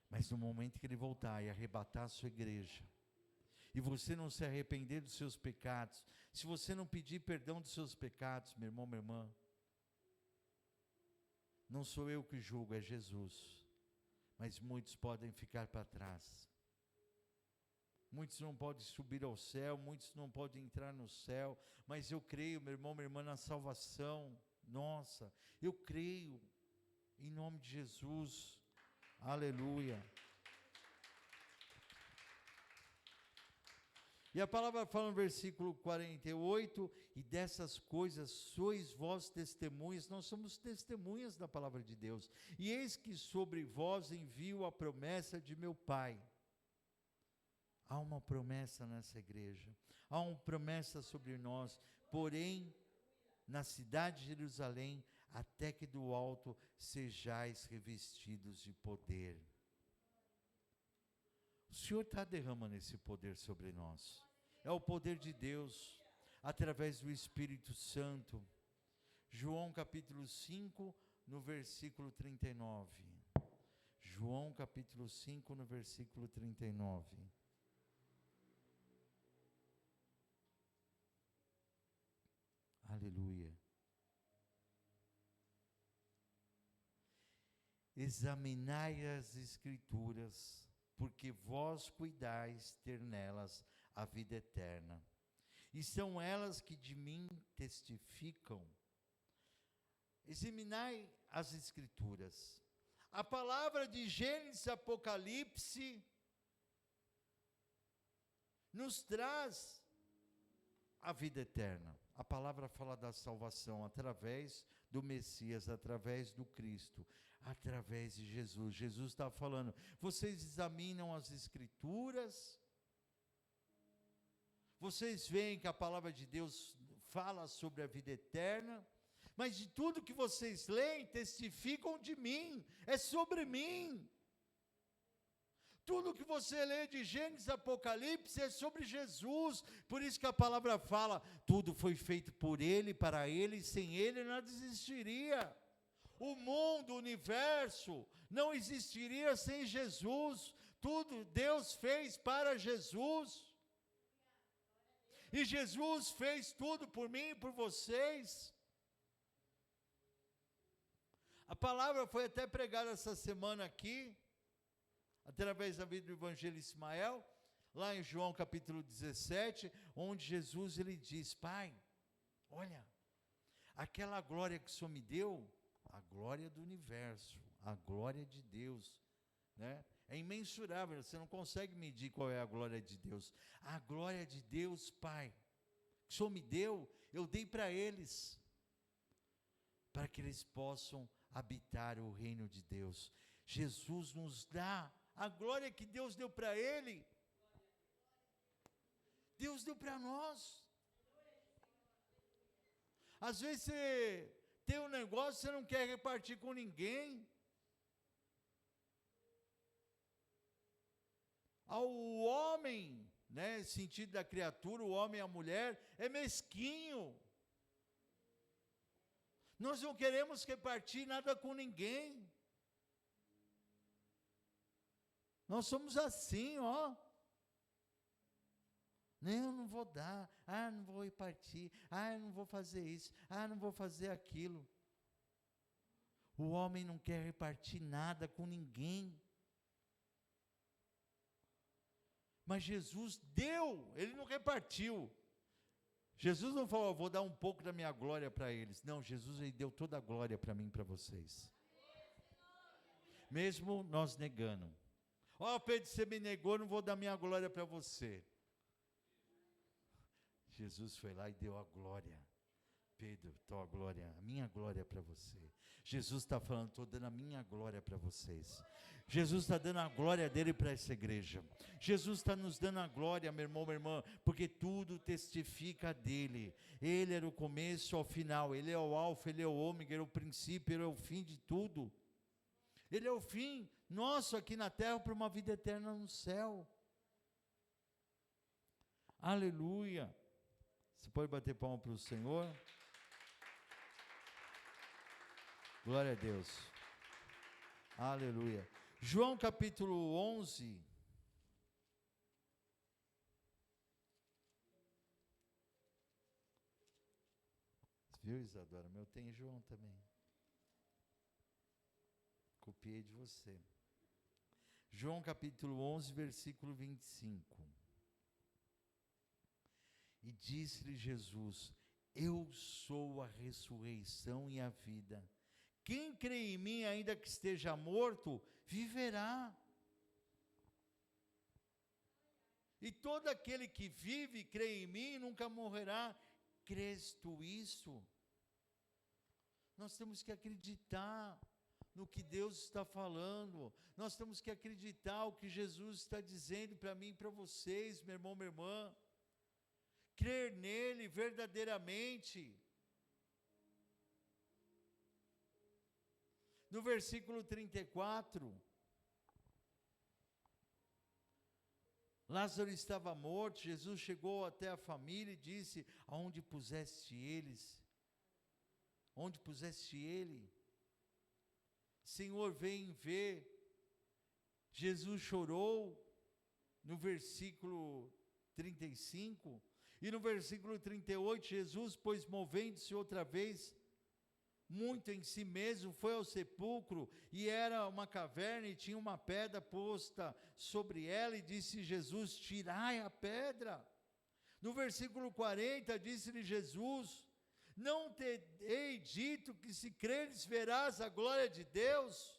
mas no momento que Ele voltar e arrebatar a sua igreja, e você não se arrepender dos seus pecados, se você não pedir perdão dos seus pecados, meu irmão, minha irmã, não sou eu que julgo, é Jesus, mas muitos podem ficar para trás, muitos não podem subir ao céu, muitos não podem entrar no céu, mas eu creio, meu irmão, minha irmã, na salvação nossa, eu creio, em nome de Jesus, aleluia. E a palavra fala no versículo 48, e dessas coisas sois vós testemunhas, nós somos testemunhas da palavra de Deus, e eis que sobre vós envio a promessa de meu Pai. Há uma promessa nessa igreja, há uma promessa sobre nós, porém, na cidade de Jerusalém, até que do alto sejais revestidos de poder. O Senhor está derramando esse poder sobre nós, é o poder de Deus, através do Espírito Santo. João capítulo 5, no versículo 39. João capítulo 5, no versículo 39. Aleluia. Examinai as Escrituras, porque vós cuidais ter nelas a vida eterna, e são elas que de mim testificam. Examinai as Escrituras. A palavra de Gênesis e Apocalipse nos traz a vida eterna. A palavra fala da salvação através do Messias, através do Cristo, através de Jesus. Jesus está falando, vocês examinam as Escrituras, vocês veem que a palavra de Deus fala sobre a vida eterna, mas de tudo que vocês leem, testificam de mim, é sobre mim. Tudo que você lê de Gênesis e Apocalipse é sobre Jesus, por isso que a palavra fala, tudo foi feito por Ele, para Ele, sem Ele nada existiria. O mundo, o universo, não existiria sem Jesus, tudo Deus fez para Jesus, e Jesus fez tudo por mim e por vocês. A palavra foi até pregada essa semana aqui, através da vida do evangelista Ismael, lá em João capítulo 17, onde Jesus ele diz: Pai, olha, aquela glória que o Senhor me deu, a glória do universo, a glória de Deus, né? É imensurável, você não consegue medir qual é a glória de Deus. A glória de Deus, Pai, que o Senhor me deu, eu dei para eles, para que eles possam habitar o reino de Deus. Jesus nos dá a glória que Deus deu para ele, Deus deu para nós. Às vezes você tem um negócio, você não quer repartir com ninguém. Ao homem, né, sentido da criatura, o homem e a mulher, é mesquinho. Nós não queremos repartir nada com ninguém. Nós somos assim, ó. Eu não vou dar, não vou repartir, eu não vou fazer isso, não vou fazer aquilo. O homem não quer repartir nada com ninguém. Mas Jesus deu, ele não repartiu. Jesus não falou: vou dar um pouco da minha glória para eles. Não, Jesus ele deu toda a glória para mim e para vocês. Mesmo nós negando. Pedro, você me negou, não vou dar minha glória para você. Jesus foi lá e deu a glória. Pedro, tua glória, a minha glória para você. Jesus está falando: estou dando a minha glória para vocês. Jesus está dando a glória dele para essa igreja. Jesus está nos dando a glória, meu irmão, minha irmã, porque tudo testifica dele. Ele era o começo ao final, ele é o alfa, ele é o ômega, ele é o princípio, ele é o fim de tudo. Ele é o fim nosso aqui na terra para uma vida eterna no céu. Aleluia. Você pode bater palma para o Senhor? Glória a Deus. Aleluia. João capítulo 11. Viu, Isadora? Meu tem João também. Copiei de você. João capítulo 11, versículo 25. E disse-lhe Jesus: eu sou a ressurreição e a vida. Quem crê em mim, ainda que esteja morto, viverá. E todo aquele que vive e crê em mim, nunca morrerá. Crês tu isso? Nós temos que acreditar no que Deus está falando. Nós temos que acreditar o que Jesus está dizendo para mim e para vocês, meu irmão, minha irmã. Crer nele verdadeiramente. No versículo 34, Lázaro estava morto. Jesus chegou até a família e disse: aonde puseste eles? Onde puseste ele? Senhor, vem ver. Jesus chorou no versículo 35, e no versículo 38, Jesus, pois movendo-se outra vez, muito em si mesmo, foi ao sepulcro, e era uma caverna, e tinha uma pedra posta sobre ela, e disse Jesus: tirai a pedra. No versículo 40, disse-lhe Jesus: não te hei dito que se creres verás a glória de Deus?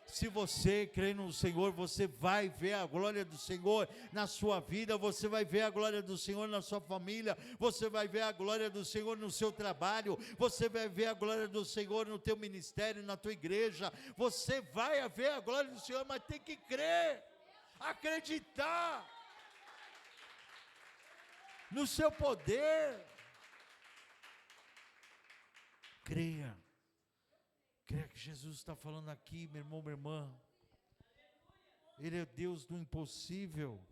Se você crê no Senhor, você vai ver a glória do Senhor na sua vida, você vai ver a glória do Senhor na sua família, você vai ver a glória do Senhor no seu trabalho, você vai ver a glória do Senhor no teu ministério, na tua igreja, você vai ver a glória do Senhor, mas tem que crer, acreditar no seu poder. Creia. Creia que Jesus está falando aqui, meu irmão, minha irmã. Ele é Deus do impossível.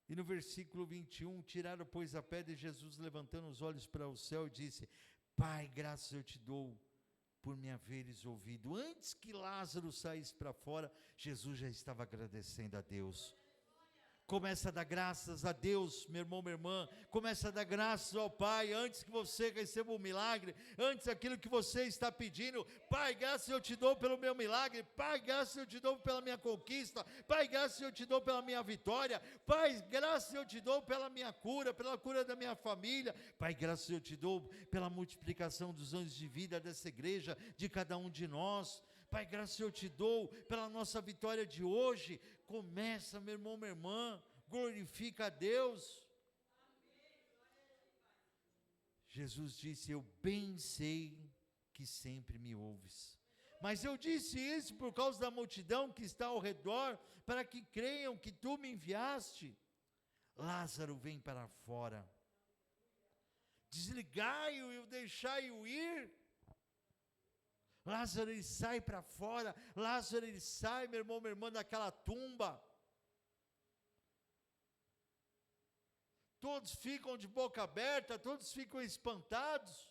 E no versículo 21, tiraram, pois, a pedra, e Jesus, levantando os olhos para o céu, disse: Pai, graças eu te dou por me haveres ouvido. Antes que Lázaro saísse para fora, Jesus já estava agradecendo a Deus. Começa a dar graças a Deus, meu irmão, minha irmã. Começa a dar graças ao Pai, antes que você receba o milagre, antes daquilo que você está pedindo. Pai, graças eu te dou pelo meu milagre. Pai, graças eu te dou pela minha conquista. Pai, graças eu te dou pela minha vitória. Pai, graças eu te dou pela minha cura, pela cura da minha família. Pai, graças eu te dou pela multiplicação dos anos de vida dessa igreja, de cada um de nós. Pai, graças eu te dou pela nossa vitória de hoje. Começa, meu irmão, minha irmã, glorifica a Deus. Jesus disse: eu bem sei que sempre me ouves, mas eu disse isso por causa da multidão que está ao redor, para que creiam que tu me enviaste. Lázaro, vem para fora. Desligai-o e o deixai-o ir. Lázaro, ele sai para fora. Lázaro, ele sai, meu irmão, minha irmã, daquela tumba. Todos ficam de boca aberta, todos ficam espantados.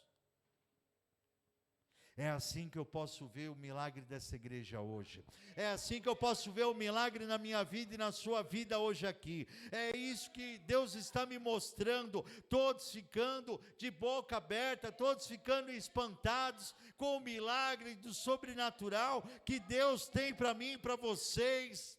É assim que eu posso ver o milagre dessa igreja hoje. É assim que eu posso ver o milagre na minha vida e na sua vida hoje aqui. É isso que Deus está me mostrando. Todos ficando de boca aberta, todos ficando espantados com o milagre do sobrenatural que Deus tem para mim e para vocês.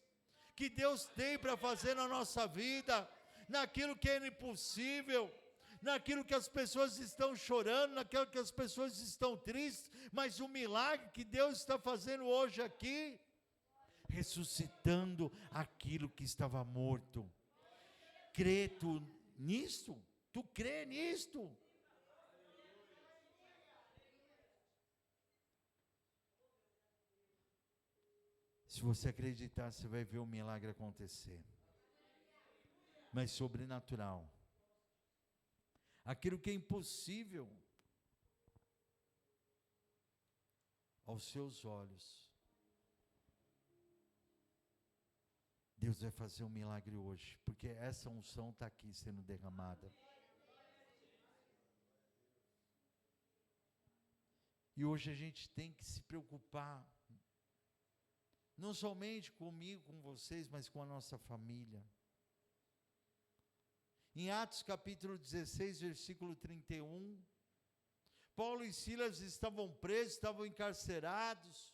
Que Deus tem para fazer na nossa vida, naquilo que é impossível. Naquilo que as pessoas estão chorando, naquilo que as pessoas estão tristes, mas o milagre que Deus está fazendo hoje aqui, ressuscitando aquilo que estava morto. Crê tu nisto? Tu crê nisto? Se você acreditar, você vai ver o milagre acontecer. Mas sobrenatural. Aquilo que é impossível aos seus olhos. Deus vai fazer um milagre hoje, porque essa unção está aqui sendo derramada. E hoje a gente tem que se preocupar, não somente comigo, com vocês, mas com a nossa família. Em Atos capítulo 16, versículo 31, Paulo e Silas estavam presos, estavam encarcerados,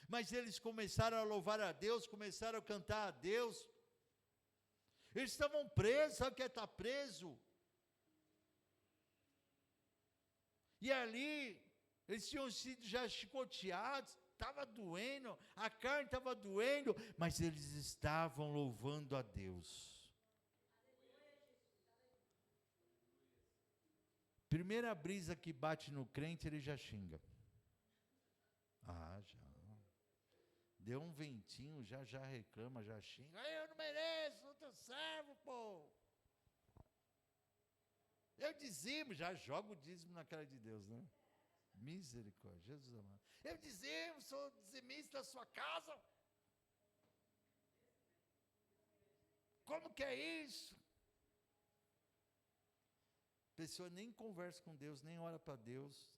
mas eles começaram a louvar a Deus, começaram a cantar a Deus. Eles estavam presos, sabe o que é estar preso? E ali, eles tinham sido já chicoteados, estava doendo, a carne estava doendo, mas eles estavam louvando a Deus. Primeira brisa que bate no crente, ele já xinga. Já. Deu um ventinho, já reclama, já xinga. Eu não mereço, sou teu servo, pô. Eu dizimo, já jogo o dízimo na cara de Deus, né? Misericórdia, Jesus amado. Eu dizimo, sou dizimista da sua casa. Como que é isso? A pessoa nem conversa com Deus, nem ora para Deus,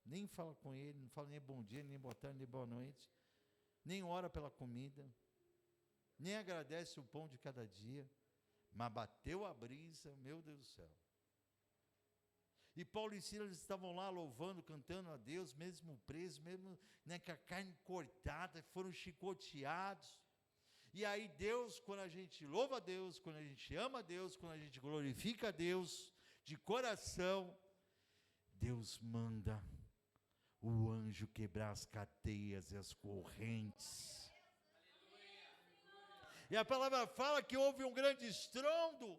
nem fala com Ele, não fala nem bom dia, nem boa tarde, nem boa noite, nem ora pela comida, nem agradece o pão de cada dia, mas bateu a brisa, meu Deus do céu. E Paulo e Silas estavam lá louvando, cantando a Deus, mesmo presos, mesmo com a carne cortada, foram chicoteados. E aí Deus, quando a gente louva a Deus, quando a gente ama a Deus, quando a gente glorifica a Deus, de coração, Deus manda o anjo quebrar as cadeias e as correntes. E a palavra fala que houve um grande estrondo,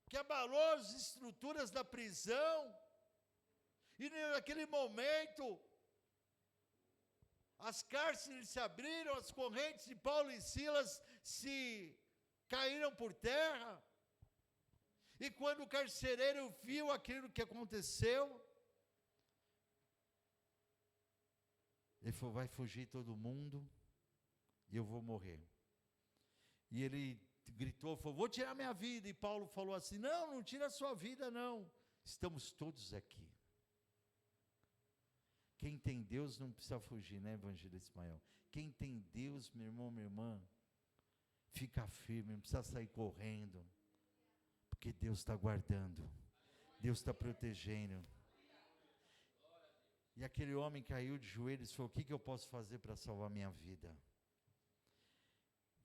que abalou as estruturas da prisão, e naquele momento, as cárceres se abriram, as correntes de Paulo e Silas se caíram por terra. E quando o carcereiro viu aquilo que aconteceu, ele falou: vai fugir todo mundo e eu vou morrer. E ele gritou, falou: vou tirar minha vida. E Paulo falou assim: não tira a sua vida não, estamos todos aqui. Quem tem Deus não precisa fugir, né, evangelista Ismael? Quem tem Deus, meu irmão, minha irmã, Fica firme, não precisa sair correndo, porque Deus está guardando, Deus está protegendo. E aquele homem caiu de joelhos e falou: o que eu posso fazer para salvar minha vida?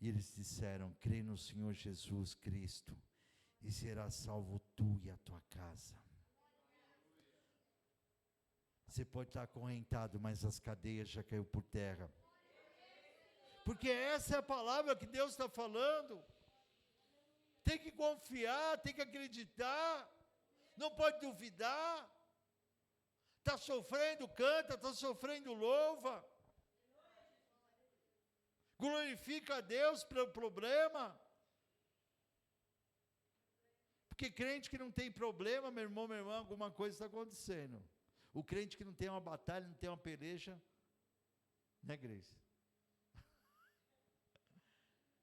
E eles disseram: crê no Senhor Jesus Cristo, e será salvo tu e a tua casa. Você pode estar acorrentado, mas as cadeias já caiu por terra. Porque essa é a palavra que Deus está falando. Tem que confiar, tem que acreditar, não pode duvidar. Está sofrendo, canta, está sofrendo, louva. Glorifica a Deus pelo problema. Porque crente que não tem problema, meu irmão, minha irmã, alguma coisa está acontecendo. O crente que não tem uma batalha, não tem uma peleja, né, Grace?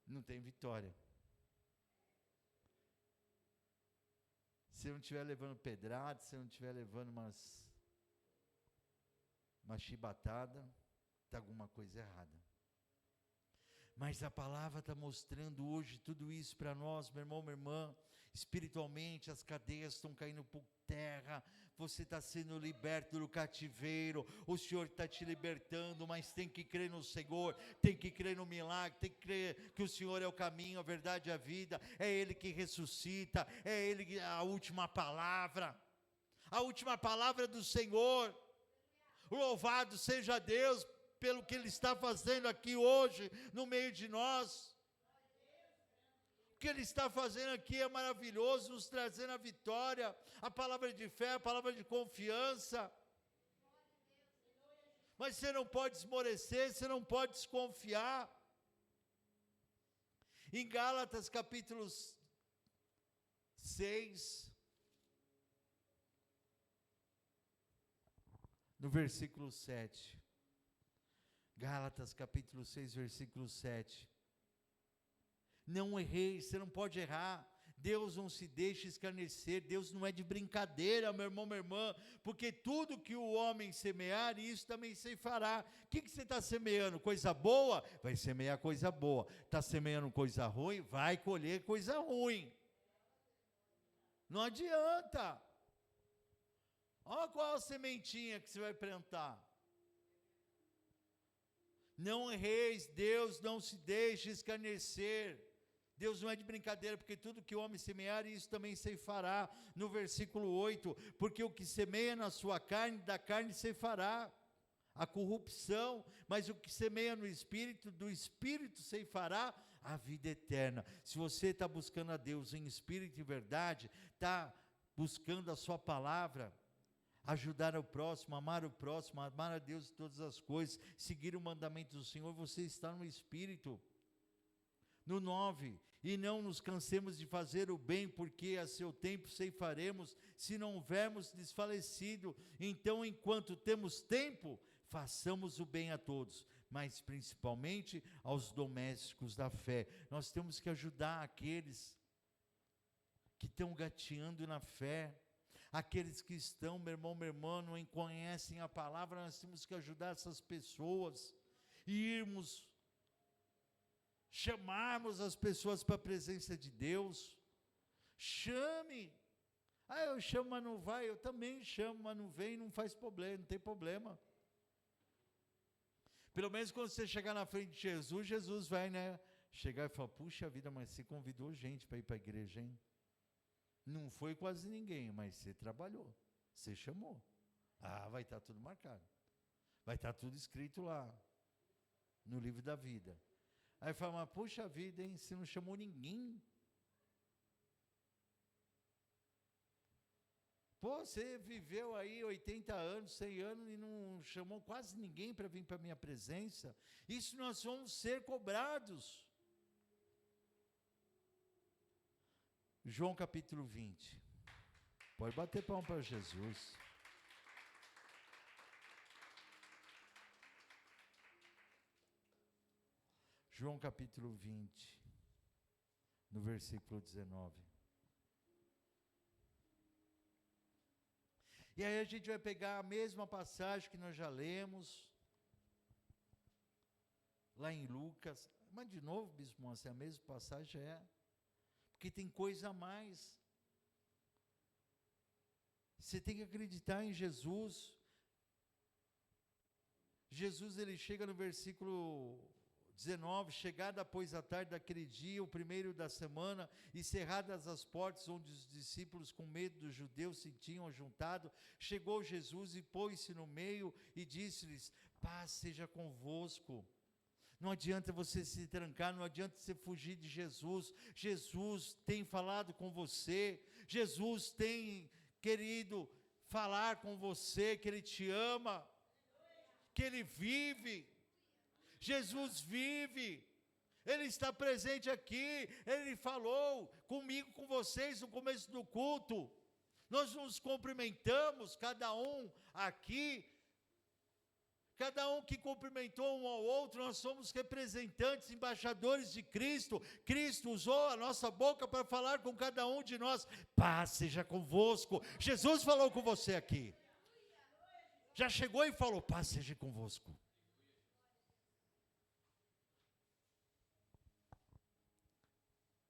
Não tem vitória. Se não estiver levando pedrada, se não estiver levando uma chibatada, está alguma coisa errada. Mas a palavra está mostrando hoje tudo isso para nós, meu irmão, minha irmã. Espiritualmente as cadeias estão caindo por terra, você está sendo liberto do cativeiro, o Senhor está te libertando, mas tem que crer no Senhor, tem que crer no milagre, tem que crer que o Senhor é o caminho, a verdade e a vida, é Ele que ressuscita, é Ele a última palavra do Senhor. Louvado seja Deus pelo que Ele está fazendo aqui hoje, no meio de nós. O que Ele está fazendo aqui é maravilhoso, nos trazendo a vitória, a palavra de fé, a palavra de confiança. Mas você não pode esmorecer, você não pode desconfiar. Em Gálatas capítulo 6, no versículo 7. Gálatas capítulo 6, versículo 7. Não errei, você não pode errar. Deus não se deixa escarnecer, Deus não é de brincadeira, meu irmão, minha irmã, porque tudo que o homem semear, isso também ceifará. O que você está semeando? Coisa boa? Vai semear coisa boa. Está semeando coisa ruim? Vai colher coisa ruim. Não adianta. Olha qual a sementinha que você vai plantar. Não erreis, Deus não se deixa escarnecer. Deus não é de brincadeira, porque tudo que o homem semear, isso também ceifará. No versículo 8, porque o que semeia na sua carne, da carne ceifará a corrupção, mas o que semeia no Espírito, do Espírito ceifará a vida eterna. Se você está buscando a Deus em espírito e verdade, está buscando a sua palavra, ajudar o próximo, amar a Deus em todas as coisas, seguir o mandamento do Senhor, você está no Espírito. No 9, e não nos cansemos de fazer o bem, porque a seu tempo ceifaremos, se não houvermos desfalecido. Então, enquanto temos tempo, façamos o bem a todos, mas principalmente aos domésticos da fé. Nós temos que ajudar aqueles que estão gateando na fé, aqueles que estão, meu irmão, minha irmã, não conhecem a palavra. Nós temos que ajudar essas pessoas, e chamarmos as pessoas para a presença de Deus. Chame. Eu chamo, mas não vai. Eu também chamo, mas não vem. Não faz problema, não tem problema. Pelo menos quando você chegar na frente de Jesus, Jesus vai, chegar e falar: puxa vida, mas você convidou gente para ir para a igreja, hein? Não foi quase ninguém, mas você trabalhou, você chamou. Vai estar tudo marcado, vai estar tudo escrito lá, no livro da vida. Aí fala: mas puxa vida, hein, você não chamou ninguém. Você viveu aí 80 anos, 100 anos e não chamou quase ninguém para vir para a minha presença. Isso nós vamos ser cobrados. João capítulo 20. Pode bater palma para Jesus. João capítulo 20, no versículo 19. E aí a gente vai pegar a mesma passagem que nós já lemos, lá em Lucas, Mas de novo, Bispo Moacir, a mesma passagem porque tem coisa a mais. Você tem que acreditar em Jesus. Jesus, ele chega no versículo 19, chegada pois a tarde daquele dia, o primeiro da semana, e cerradas as portas onde os discípulos com medo dos judeus se tinham juntado, chegou Jesus e pôs-se no meio e disse-lhes: paz seja convosco. Não adianta você se trancar, não adianta você fugir de Jesus. Jesus tem falado com você, Jesus tem querido falar com você, que Ele te ama, que Ele vive. Jesus vive, Ele está presente aqui. Ele falou comigo, com vocês no começo do culto. Nós nos cumprimentamos, cada um aqui, cada um que cumprimentou um ao outro. Nós somos representantes, embaixadores de Cristo. Cristo usou a nossa boca para falar com cada um de nós. Paz seja convosco. Jesus falou com você aqui, já chegou e falou: paz seja convosco.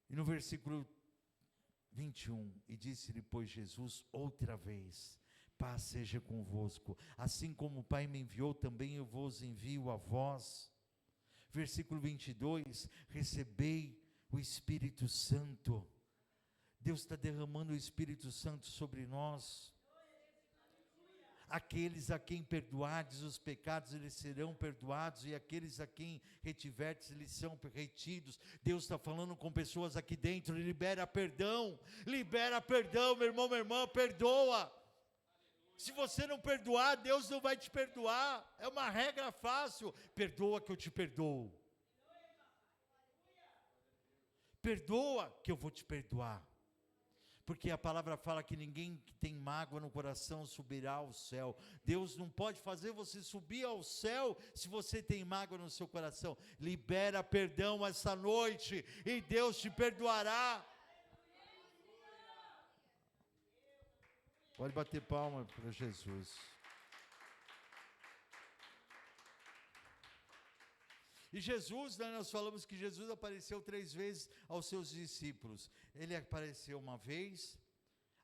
E no versículo 21, e disse-lhe, pois, Jesus outra vez: paz seja convosco, assim como o Pai me enviou, também eu vos envio a vós. Versículo 22, recebei o Espírito Santo. Deus está derramando o Espírito Santo sobre nós. Aqueles a quem perdoardes os pecados, eles serão perdoados, e aqueles a quem retiverdes, eles são retidos. Deus está falando com pessoas aqui dentro. Libera perdão, meu irmão, minha irmã, perdoa. Se você não perdoar, Deus não vai te perdoar. É uma regra fácil: perdoa que eu te perdoo, perdoa que eu vou te perdoar. Porque a palavra fala que ninguém que tem mágoa no coração subirá ao céu. Deus não pode fazer você subir ao céu se você tem mágoa no seu coração. Libera perdão essa noite e Deus te perdoará. Pode bater palma para Jesus. E Jesus, nós falamos que Jesus apareceu 3 vezes aos seus discípulos. Ele apareceu uma vez,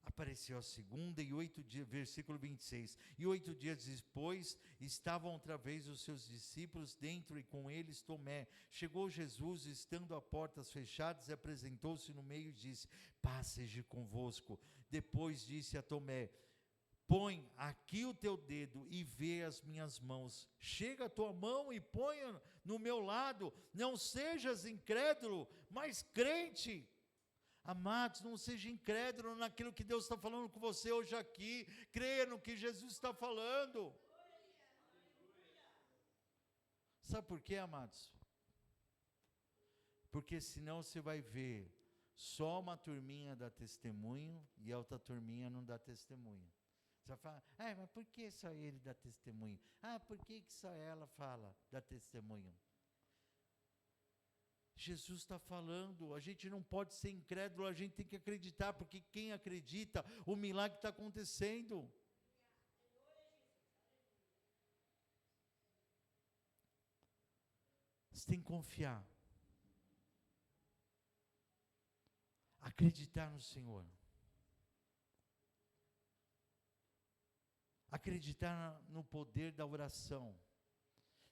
apareceu a segunda, e 8 dias, versículo 26. E 8 dias depois, estavam outra vez os seus discípulos dentro, e com eles Tomé. Chegou Jesus, estando a portas fechadas, e apresentou-se no meio e disse: paz seja convosco. Depois disse a Tomé: põe aqui o teu dedo e vê as minhas mãos. Chega a tua mão e ponha no meu lado. Não sejas incrédulo, mas crente. Amados, não seja incrédulo naquilo que Deus está falando com você hoje aqui. Creia no que Jesus está falando. Sabe por quê, amados? Porque senão você vai ver só uma turminha dá testemunho e a outra turminha não dá testemunho. Você vai falar: mas por que só ele dá testemunho? Por que só ela dá testemunho? Jesus está falando, a gente não pode ser incrédulo, a gente tem que acreditar, porque quem acredita, o milagre está acontecendo. Você tem que confiar, acreditar no Senhor. Acreditar no poder da oração,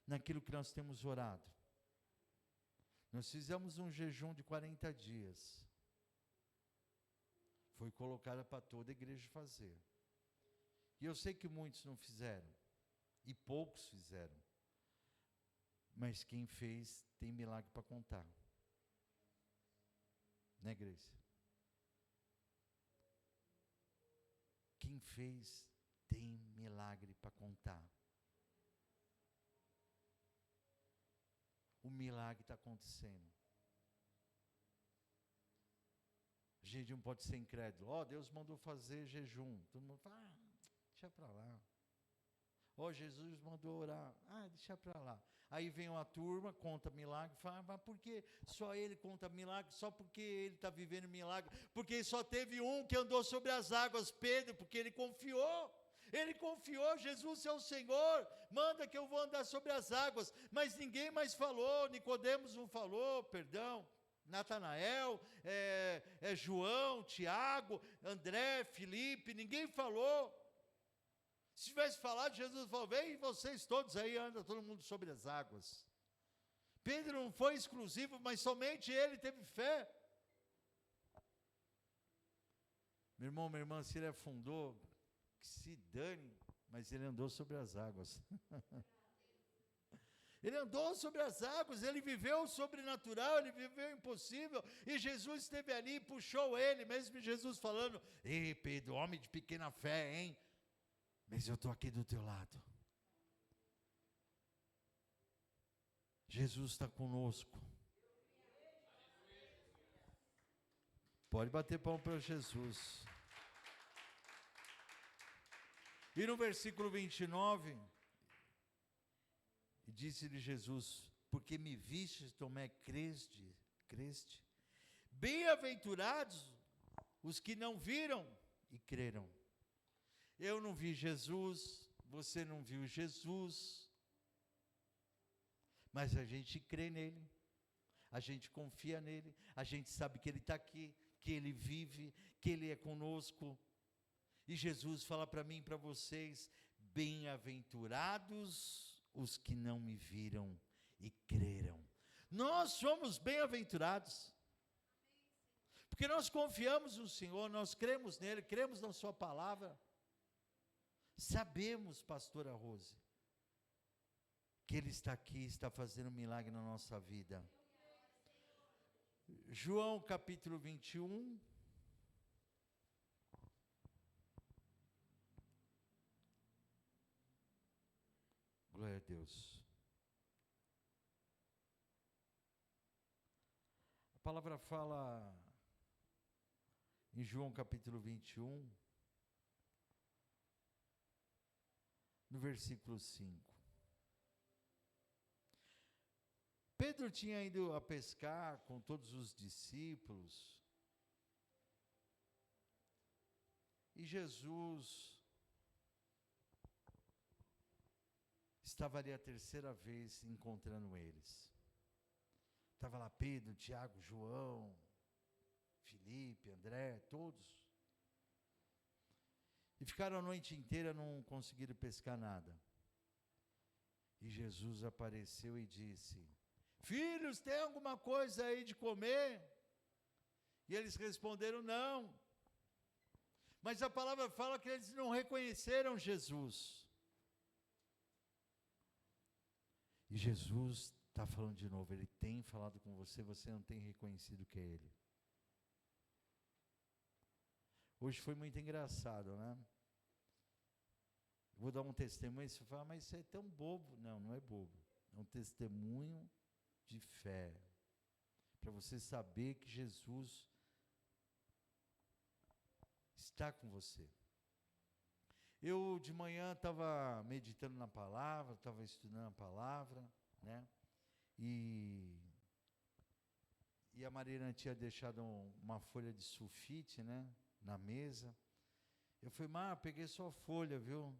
naquilo que nós temos orado. Nós fizemos um jejum de 40 dias. Foi colocado para toda a igreja fazer. E eu sei que muitos não fizeram, e poucos fizeram. Mas quem fez tem milagre para contar. Né, Grace? Quem fez tem milagre para contar. O milagre está acontecendo. A gente não pode ser incrédulo. Deus mandou fazer jejum. Todo mundo fala: deixa para lá. Jesus mandou orar. Deixa para lá. Aí vem uma turma, conta milagre, fala: mas por que só ele conta milagre? Só porque ele está vivendo milagre? Porque só teve um que andou sobre as águas, Pedro, porque ele confiou. Ele confiou, Jesus é o Senhor, manda que eu vou andar sobre as águas, mas ninguém mais falou, Nicodemos não falou, perdão, Natanael, João, Tiago, André, Filipe, ninguém falou. Se tivesse falado, Jesus falou, vem vocês todos aí, anda todo mundo sobre as águas. Pedro não foi exclusivo, mas somente ele teve fé. Meu irmão, minha irmã, se ele afundou, que se dane, mas ele andou sobre as águas. Ele andou sobre as águas, ele viveu o sobrenatural, ele viveu o impossível, e Jesus esteve ali e puxou ele, mesmo Jesus falando, ei Pedro, homem de pequena fé, hein? Mas eu estou aqui do teu lado. Jesus está conosco. Pode bater palma para Jesus. E no versículo 29, disse-lhe Jesus, porque me viste, Tomé, creste? Bem-aventurados os que não viram e creram. Eu não vi Jesus, você não viu Jesus, mas a gente crê nele, a gente confia nele, a gente sabe que ele está aqui, que ele vive, que ele é conosco. E Jesus fala para mim e para vocês, bem-aventurados os que não me viram e creram. Nós somos bem-aventurados, porque nós confiamos no Senhor, nós cremos nele, cremos na sua palavra. Sabemos, pastora Rose, que ele está aqui, está fazendo um milagre na nossa vida. João capítulo 21. Glória a Deus. A palavra fala em João capítulo 21, no versículo 5. Pedro tinha ido a pescar com todos os discípulos, e Jesus estava ali a terceira vez encontrando eles. Estava lá Pedro, Tiago, João, Filipe, André, todos. E ficaram a noite inteira, não conseguiram pescar nada. E Jesus apareceu e disse, filhos, tem alguma coisa aí de comer? E eles responderam, não. Mas a palavra fala que eles não reconheceram Jesus. E Jesus está falando de novo, ele tem falado com você, você não tem reconhecido que é ele. Hoje foi muito engraçado, né? Vou dar um testemunho, você fala, mas isso é tão bobo. Não, não é bobo. É um testemunho de fé. Para você saber que Jesus está com você. Eu de manhã estava meditando na palavra, estava estudando a palavra, né? E a Maria tinha deixado uma folha de sulfite, né? Na mesa. Eu falei, peguei sua folha, viu?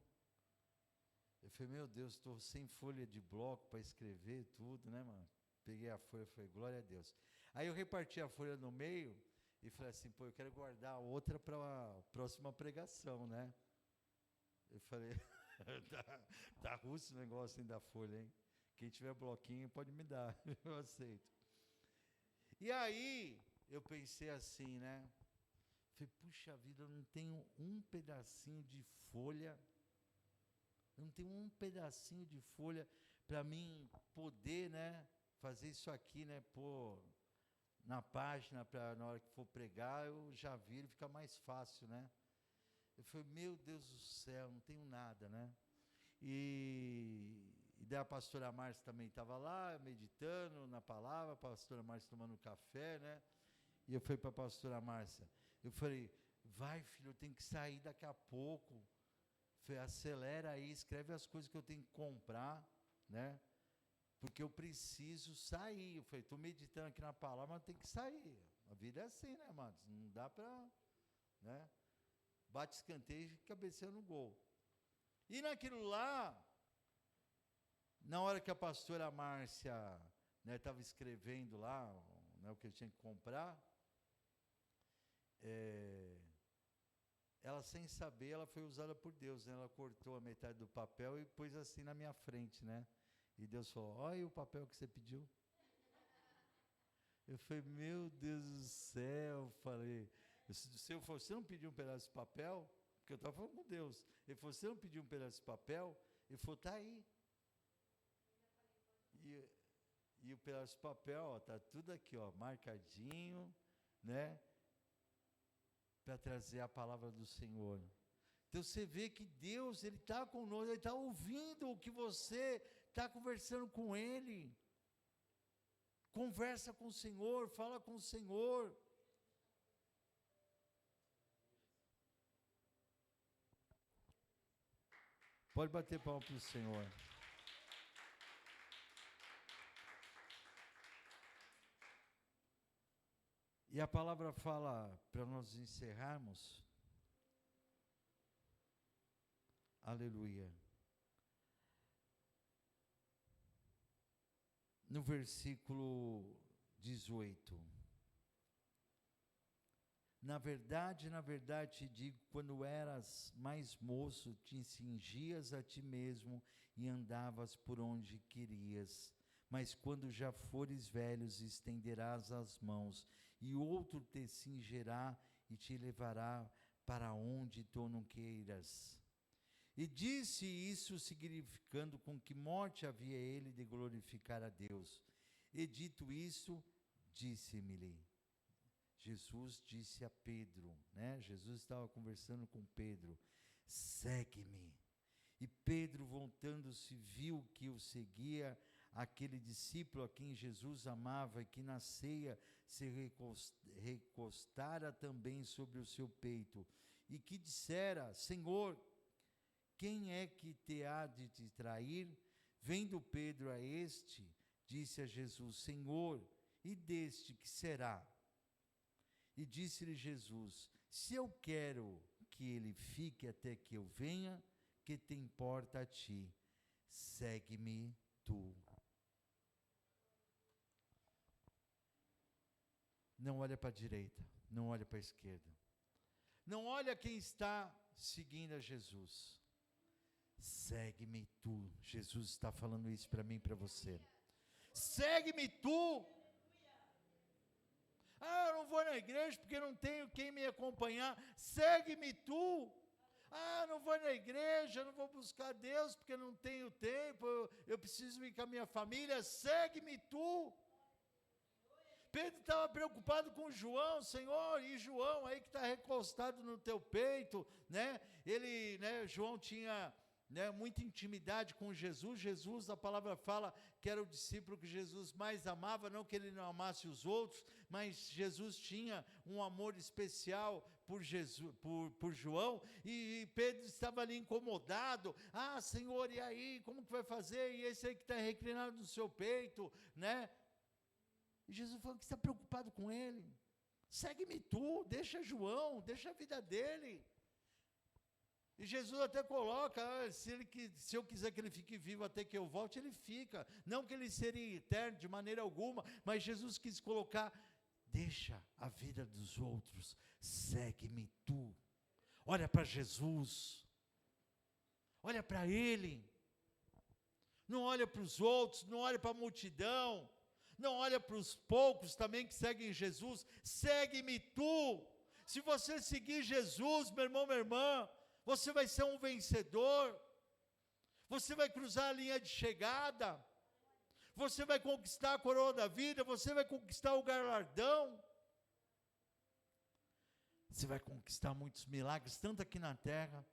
Eu falei, meu Deus, estou sem folha de bloco para escrever tudo, né, mano? Peguei a folha e falei, glória a Deus. Aí eu reparti a folha no meio e falei assim, eu quero guardar outra para a próxima pregação, né? Eu falei, tá russo o negócio da folha, hein? Quem tiver bloquinho pode me dar, eu aceito. E aí, eu pensei assim, né? Falei, puxa vida, eu não tenho um pedacinho de folha, eu não tenho um pedacinho de folha para mim poder, né? Fazer isso aqui, né? Pôr na página, para na hora que for pregar, eu já viro, fica mais fácil, né? Eu falei, meu Deus do céu, não tenho nada, né? E daí a pastora Márcia também estava lá, meditando na palavra, a pastora Márcia tomando café, né? E eu falei para a pastora Márcia, eu falei, vai filho, eu tenho que sair daqui a pouco. Eu falei, acelera aí, escreve as coisas que eu tenho que comprar, né? Porque eu preciso sair. Eu falei, estou meditando aqui na palavra, mas tem que sair. A vida é assim, né, amados? Não dá para, né? Bate escanteio e cabeceia no gol. E naquilo lá, na hora que a pastora Márcia estava escrevendo lá, o que eu tinha que comprar, ela sem saber, ela foi usada por Deus, né? Ela cortou a metade do papel e pôs assim na minha frente, né? E Deus falou, olha o papel que você pediu. Eu falei, meu Deus do céu, se eu fosse, você não pediu um pedaço de papel? Porque eu estava falando com Deus. Ele falou, você não pediu um pedaço de papel? Ele falou, está aí. E o pedaço de papel, está tudo aqui, ó, marcadinho, né? Para trazer a palavra do Senhor. Então você vê que Deus, Ele está conosco, Ele está ouvindo o que você está conversando com Ele. Conversa com o Senhor, fala com o Senhor. Pode bater palma para o Senhor. E a palavra fala, para nós encerrarmos, aleluia. No versículo 18. Na verdade, te digo, quando eras mais moço, te cingias a ti mesmo e andavas por onde querias. Mas quando já fores velhos, estenderás as mãos, e outro te cingerá e te levará para onde tu não queiras. E disse isso, significando com que morte havia ele de glorificar a Deus. E dito isso, disse-me-lhe. Jesus disse a Pedro, né? Jesus estava conversando com Pedro, segue-me. E Pedro, voltando-se, viu que o seguia aquele discípulo a quem Jesus amava e que na ceia se recostara também sobre o seu peito, e que dissera, Senhor, quem é que te há de te trair? Vendo Pedro a este, disse a Jesus, Senhor, e deste que será? E disse-lhe Jesus, se eu quero que ele fique até que eu venha, que te importa a ti? Segue-me tu. Não olha para a direita, não olha para a esquerda. Não olha quem está seguindo a Jesus. Segue-me tu. Jesus está falando isso para mim e para você. Segue-me tu. Ah, eu não vou na igreja porque não tenho quem me acompanhar. Segue-me tu. Ah, não vou na igreja, não vou buscar Deus porque não tenho tempo. Eu preciso ir com a minha família. Segue-me tu. Pedro estava preocupado com João, Senhor, e João aí que está recostado no teu peito, né? Ele, né? João tinha, né, muita intimidade com Jesus. Jesus, a palavra fala que era o discípulo que Jesus mais amava, não que ele não amasse os outros, mas Jesus tinha um amor especial por Jesus, por João, e Pedro estava ali incomodado. Ah, Senhor, e aí, como que vai fazer? E esse aí que está reclinado no seu peito, né? E Jesus falou que está preocupado com ele. Segue-me tu, deixa João, deixa a vida dele. E Jesus até coloca, se eu quiser que ele fique vivo até que eu volte, ele fica. Não que ele seria eterno de maneira alguma, mas Jesus quis colocar, deixa a vida dos outros, segue-me tu. Olha para Jesus, olha para ele. Não olha para os outros, não olha para a multidão. Não olha para os poucos também que seguem Jesus, segue-me tu. Se você seguir Jesus, meu irmão, minha irmã, você vai ser um vencedor, você vai cruzar a linha de chegada, você vai conquistar a coroa da vida, você vai conquistar o galardão, você vai conquistar muitos milagres, tanto aqui na terra,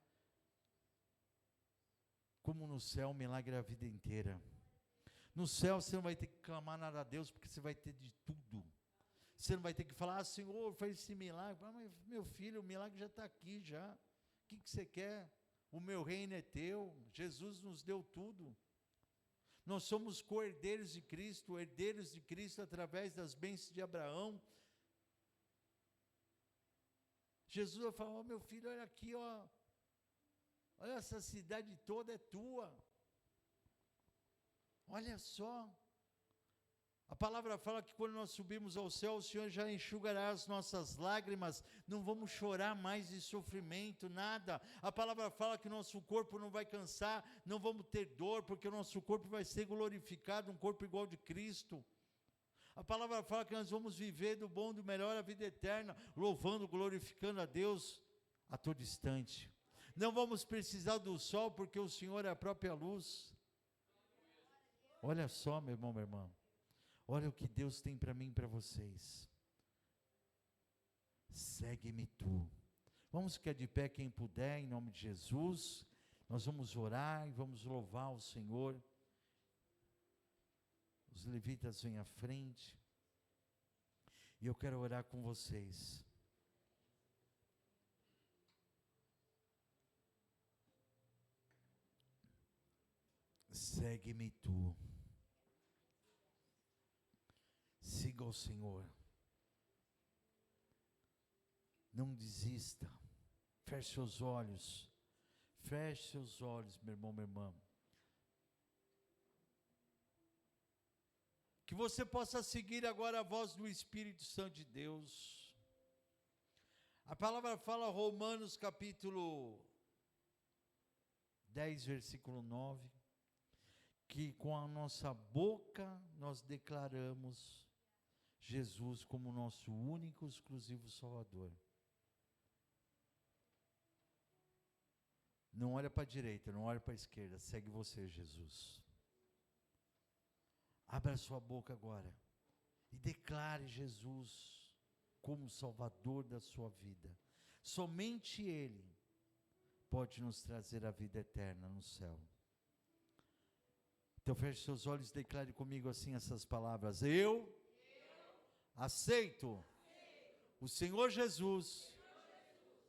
como no céu, um milagre a vida inteira. No céu você não vai ter que clamar nada a Deus, porque você vai ter de tudo. Você não vai ter que falar, Senhor, faz esse milagre. Mas, meu filho, o milagre já está aqui já. O que você quer? O meu reino é teu. Jesus nos deu tudo. Nós somos co-herdeiros de Cristo, herdeiros de Cristo através das bênçãos de Abraão. Jesus vai falar, meu filho, olha aqui, ó. Olha, essa cidade toda é tua. Olha só. A palavra fala que quando nós subirmos ao céu, o Senhor já enxugará as nossas lágrimas, não vamos chorar mais de sofrimento, nada. A palavra fala que o nosso corpo não vai cansar, não vamos ter dor, porque o nosso corpo vai ser glorificado, um corpo igual de Cristo. A palavra fala que nós vamos viver do bom, do melhor, a vida eterna, louvando, glorificando a Deus a todo instante. Não vamos precisar do sol, porque o Senhor é a própria luz. Olha só, meu irmão, minha irmã. Olha o que Deus tem para mim e para vocês. Segue-me tu. Vamos ficar de pé quem puder, em nome de Jesus. Nós vamos orar e vamos louvar o Senhor. Os levitas vêm à frente. E eu quero orar com vocês. Segue-me tu. Siga o Senhor. Não desista. Feche seus olhos. Feche seus olhos, meu irmão, minha irmã. Que você possa seguir agora a voz do Espírito Santo de Deus. A palavra fala, Romanos capítulo 10, versículo 9, que com a nossa boca nós declaramos Jesus como nosso único, exclusivo Salvador. Não olha para a direita, não olha para a esquerda, segue você, Jesus. Abra sua boca agora e declare Jesus como Salvador da sua vida. Somente Ele pode nos trazer a vida eterna no céu. Então feche seus olhos e declare comigo assim essas palavras. Eu aceito o Senhor Jesus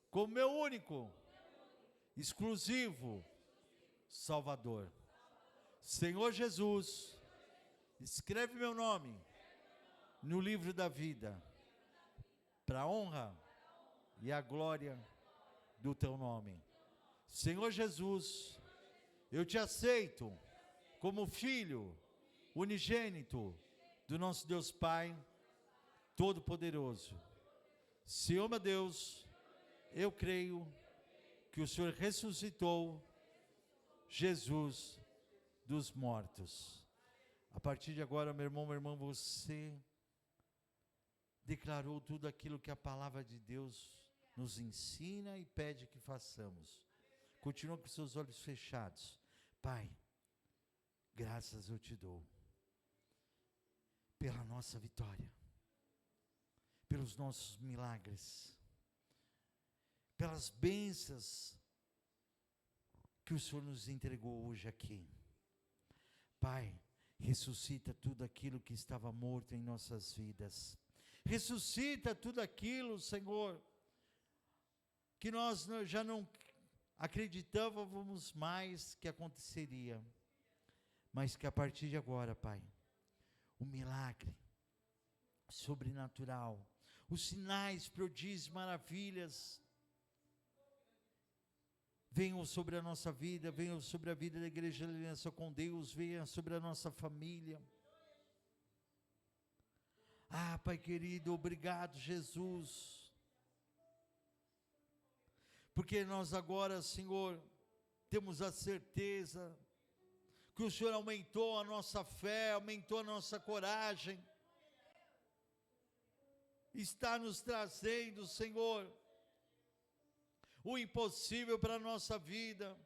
como meu único, exclusivo Salvador. Senhor Jesus, escreve meu nome no livro da vida, para a honra e a glória do teu nome. Senhor Jesus, eu te aceito como filho unigênito do nosso Deus Pai Todo-Poderoso. Senhor meu Deus, eu creio que o Senhor ressuscitou Jesus dos mortos. A partir de agora, meu irmão, minha irmã, você declarou tudo aquilo que a palavra de Deus nos ensina e pede que façamos. Continua com seus olhos fechados. Pai, graças eu te dou pela nossa vitória, pelos nossos milagres, pelas bênçãos que o Senhor nos entregou hoje aqui. Pai, ressuscita tudo aquilo que estava morto em nossas vidas. Ressuscita tudo aquilo, Senhor, que nós já não acreditávamos mais que aconteceria. Mas que a partir de agora, Pai, o milagre sobrenatural, os sinais, prodígios, maravilhas, venham sobre a nossa vida, venham sobre a vida da Igreja de Aliança com Deus, venham sobre a nossa família. Ah, Pai querido, obrigado, Jesus, porque nós agora, Senhor, temos a certeza que o Senhor aumentou a nossa fé, aumentou a nossa coragem, está nos trazendo, Senhor, o impossível para a nossa vida.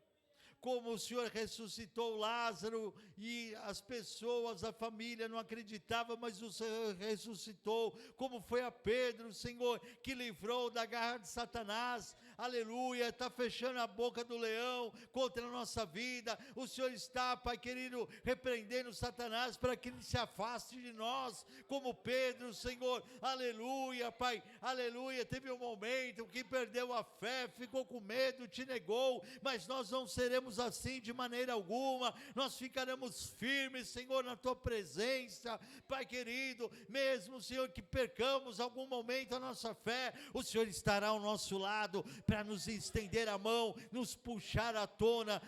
Como o Senhor ressuscitou Lázaro e as pessoas, a família não acreditava, mas o Senhor ressuscitou. Como foi a Pedro, Senhor, que livrou da garra de Satanás. Aleluia, está fechando a boca do leão contra a nossa vida. O Senhor está, Pai querido, repreendendo Satanás para que ele se afaste de nós, como Pedro, Senhor. Aleluia, Pai, aleluia. Teve um momento que perdeu a fé, ficou com medo, te negou, mas nós não seremos assim de maneira alguma. Nós ficaremos firmes, Senhor, na tua presença, Pai querido. Mesmo, Senhor, que percamos algum momento a nossa fé, o Senhor estará ao nosso lado, para nos estender a mão, nos puxar à tona.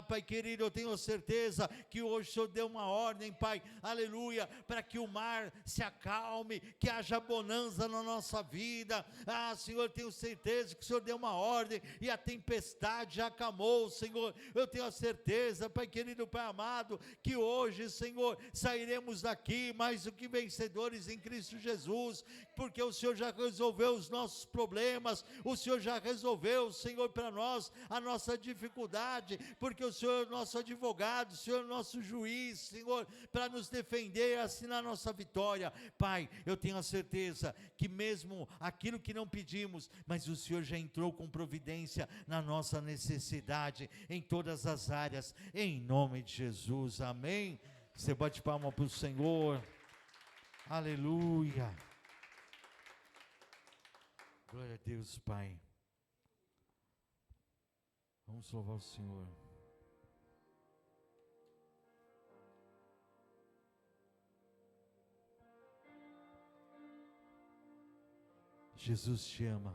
Pai querido, eu tenho certeza que hoje o Senhor deu uma ordem, Pai, aleluia, para que o mar se acalme, que haja bonança na nossa vida. Senhor, tenho certeza que o Senhor deu uma ordem e a tempestade já acalmou, Senhor. Eu tenho a certeza, Pai querido, Pai amado, que hoje, Senhor, sairemos daqui mais do que vencedores em Cristo Jesus, porque o Senhor já resolveu os nossos problemas, o Senhor já resolveu, Senhor, para nós a nossa dificuldade, porque o Senhor é o nosso advogado, o Senhor é o nosso juiz, Senhor, para nos defender e assinar a nossa vitória. Pai, eu tenho a certeza que mesmo aquilo que não pedimos, mas o Senhor já entrou com providência na nossa necessidade, em todas as áreas, em nome de Jesus, amém? Você bate palma para o Senhor, aleluia, glória a Deus, Pai. Vamos louvar o Senhor. Jesus te ama.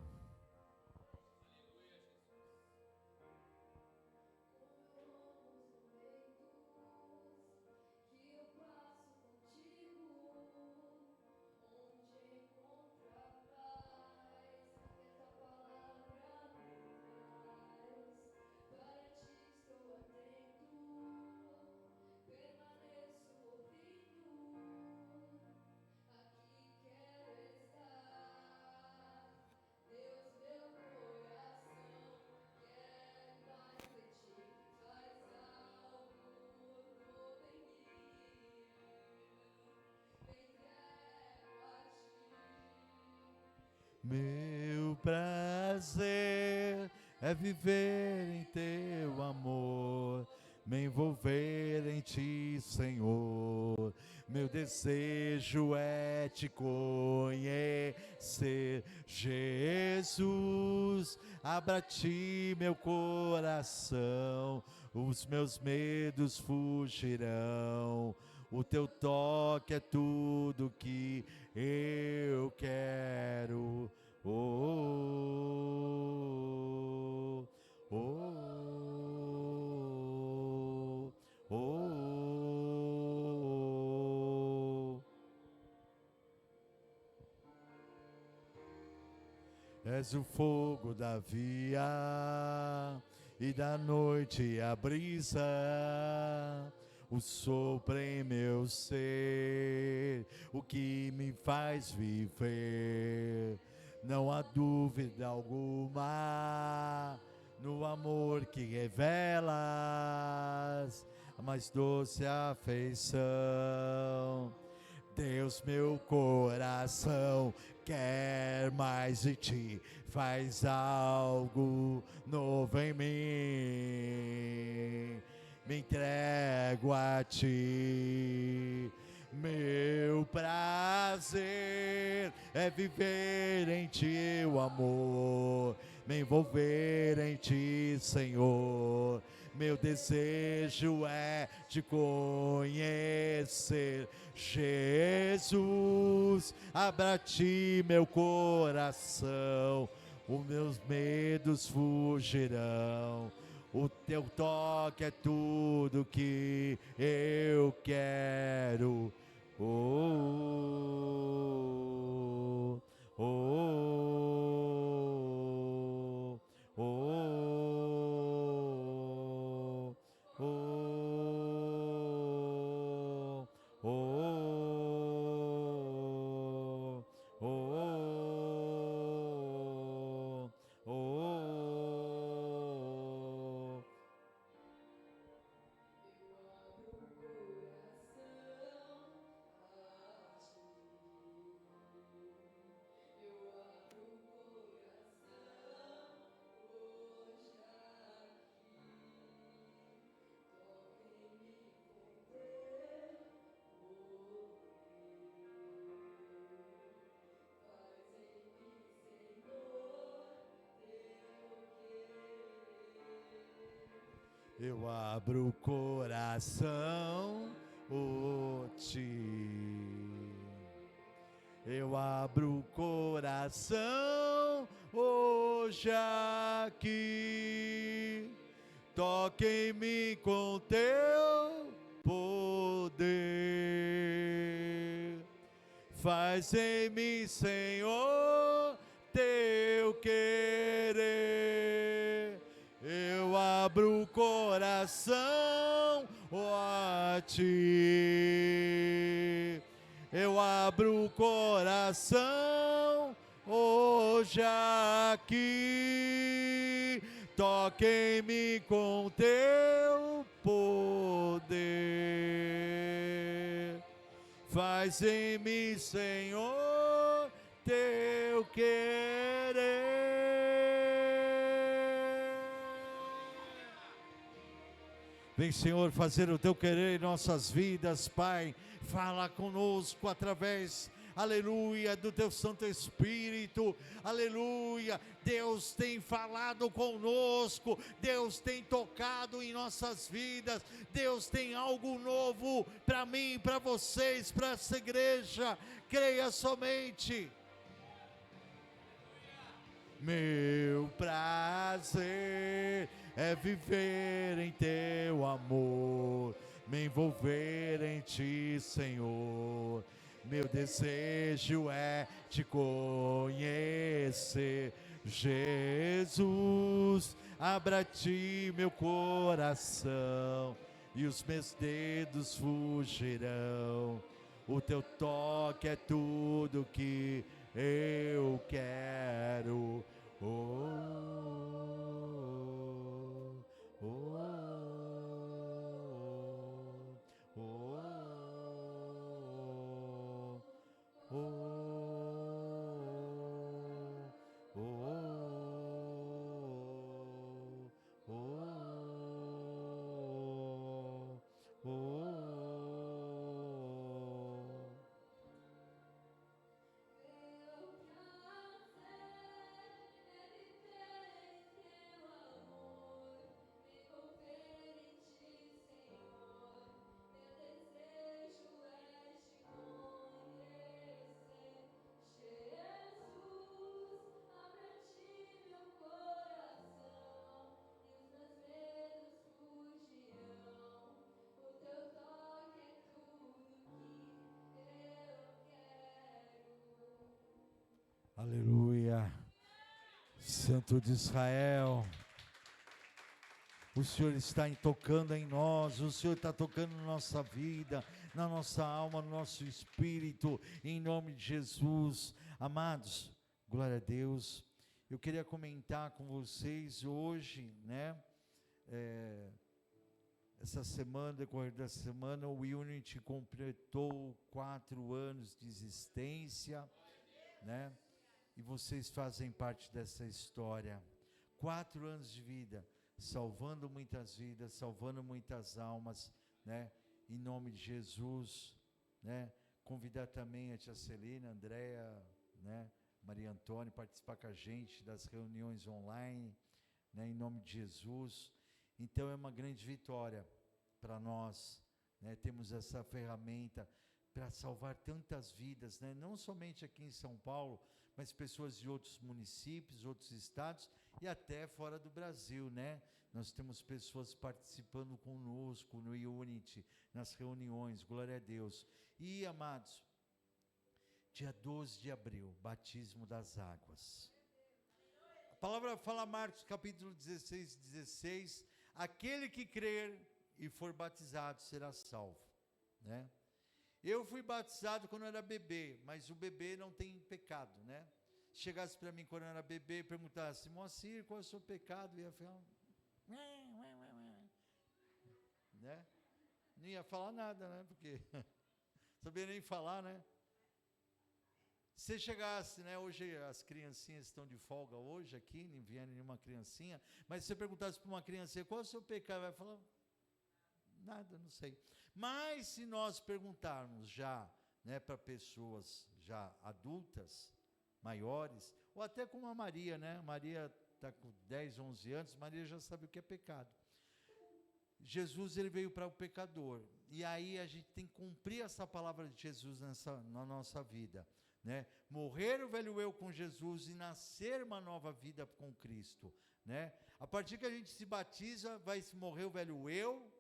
Meu prazer é viver em teu amor, me envolver em ti, Senhor. Meu desejo é te conhecer, Jesus. Abra a ti meu coração, os meus medos fugirão. O teu toque é tudo que eu quero. Oh, oh, oh, oh, oh. És o fogo da via e da noite a brisa, o sopro em meu ser, o que me faz viver. Não há dúvida alguma no amor que revelas, a mais doce afeição. Deus, meu coração quer mais de ti, faz algo novo em mim. Me entrego a ti, meu prazer é viver em ti o amor, me envolver em ti, Senhor. Meu desejo é te conhecer, Jesus. Abra a ti meu coração, os meus medos fugirão. O teu toque é tudo que eu quero. Oh, oh, oh, oh, oh, oh, oh, oh. Eu abro o coração, oh ti. Eu abro o coração, oh hoje aqui. Toque em mim com teu poder. Faz em mim, Senhor, teu querer. Eu abro o coração a ti. Eu abro o coração hoje aqui. Toque em mim com teu poder. Faz em mim, Senhor, teu querer. Vem, Senhor, fazer o teu querer em nossas vidas, Pai. Fala conosco através, aleluia, do teu Santo Espírito, aleluia. Deus tem falado conosco, Deus tem tocado em nossas vidas, Deus tem algo novo para mim, para vocês, para essa igreja. Creia somente. Meu prazer é viver em teu amor, me envolver em ti, Senhor. Meu desejo é te conhecer, Jesus. Abra a ti meu coração e os meus dedos fugirão. O teu toque é tudo que eu quero. Oh, oh, oh, oh, oh, oh, oh. Aleluia, Santo de Israel, o Senhor está tocando em nós, o Senhor está tocando na nossa vida, na nossa alma, no nosso espírito, em nome de Jesus. Amados, glória a Deus. Eu queria comentar com vocês hoje, né, essa semana, decorrer da semana, o Unity completou 4 anos de existência, né? E vocês fazem parte dessa história. 4 anos de vida, salvando muitas vidas, salvando muitas almas, né? Em nome de Jesus, né? Convidar também a tia Celina, a Andréa, né? Maria Antônia, participar com a gente das reuniões online, né? Em nome de Jesus. Então é uma grande vitória para nós, né? Temos essa ferramenta para salvar tantas vidas, né? Não somente aqui em São Paulo, mas pessoas de outros municípios, outros estados e até fora do Brasil, né? Nós temos pessoas participando conosco no Unity, nas reuniões, glória a Deus. E, amados, dia 12 de abril, batismo das águas. A palavra fala, Marcos capítulo 16, aquele que crer e for batizado será salvo, né? Eu fui batizado quando eu era bebê, mas o bebê não tem pecado, né? Se chegasse para mim quando eu era bebê e perguntasse, Moacir, qual é o seu pecado? Eu ia falar, né? Não ia falar nada, né? Porque sabia nem falar, né? Se chegasse, né? Hoje as criancinhas estão de folga hoje aqui, não vieram nenhuma criancinha, mas se você perguntasse para uma criança, qual é o seu pecado? Vai falar, nada, não sei. Mas se nós perguntarmos já, né, para pessoas já adultas, maiores, ou até como a Maria, né? Maria está com 10, 11 anos, Maria já sabe o que é pecado. Jesus, ele veio para o pecador, e aí a gente tem que cumprir essa palavra de Jesus na nossa vida, né? Morrer o velho eu com Jesus e nascer uma nova vida com Cristo, né? A partir que a gente se batiza, vai se morrer o velho eu,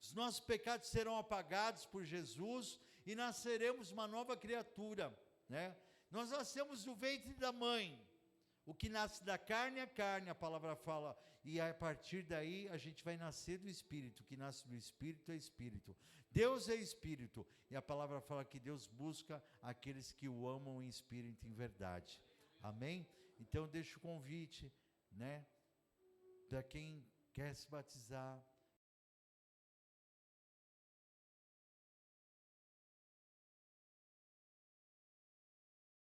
os nossos pecados serão apagados por Jesus e nasceremos uma nova criatura, né? Nós nascemos do ventre da mãe. O que nasce da carne é carne, a palavra fala, e a partir daí a gente vai nascer do Espírito. O que nasce do Espírito é Espírito. Deus é Espírito, e a palavra fala que Deus busca aqueles que o amam em Espírito e em verdade. Amém? Então deixa o convite, né? Para quem quer se batizar,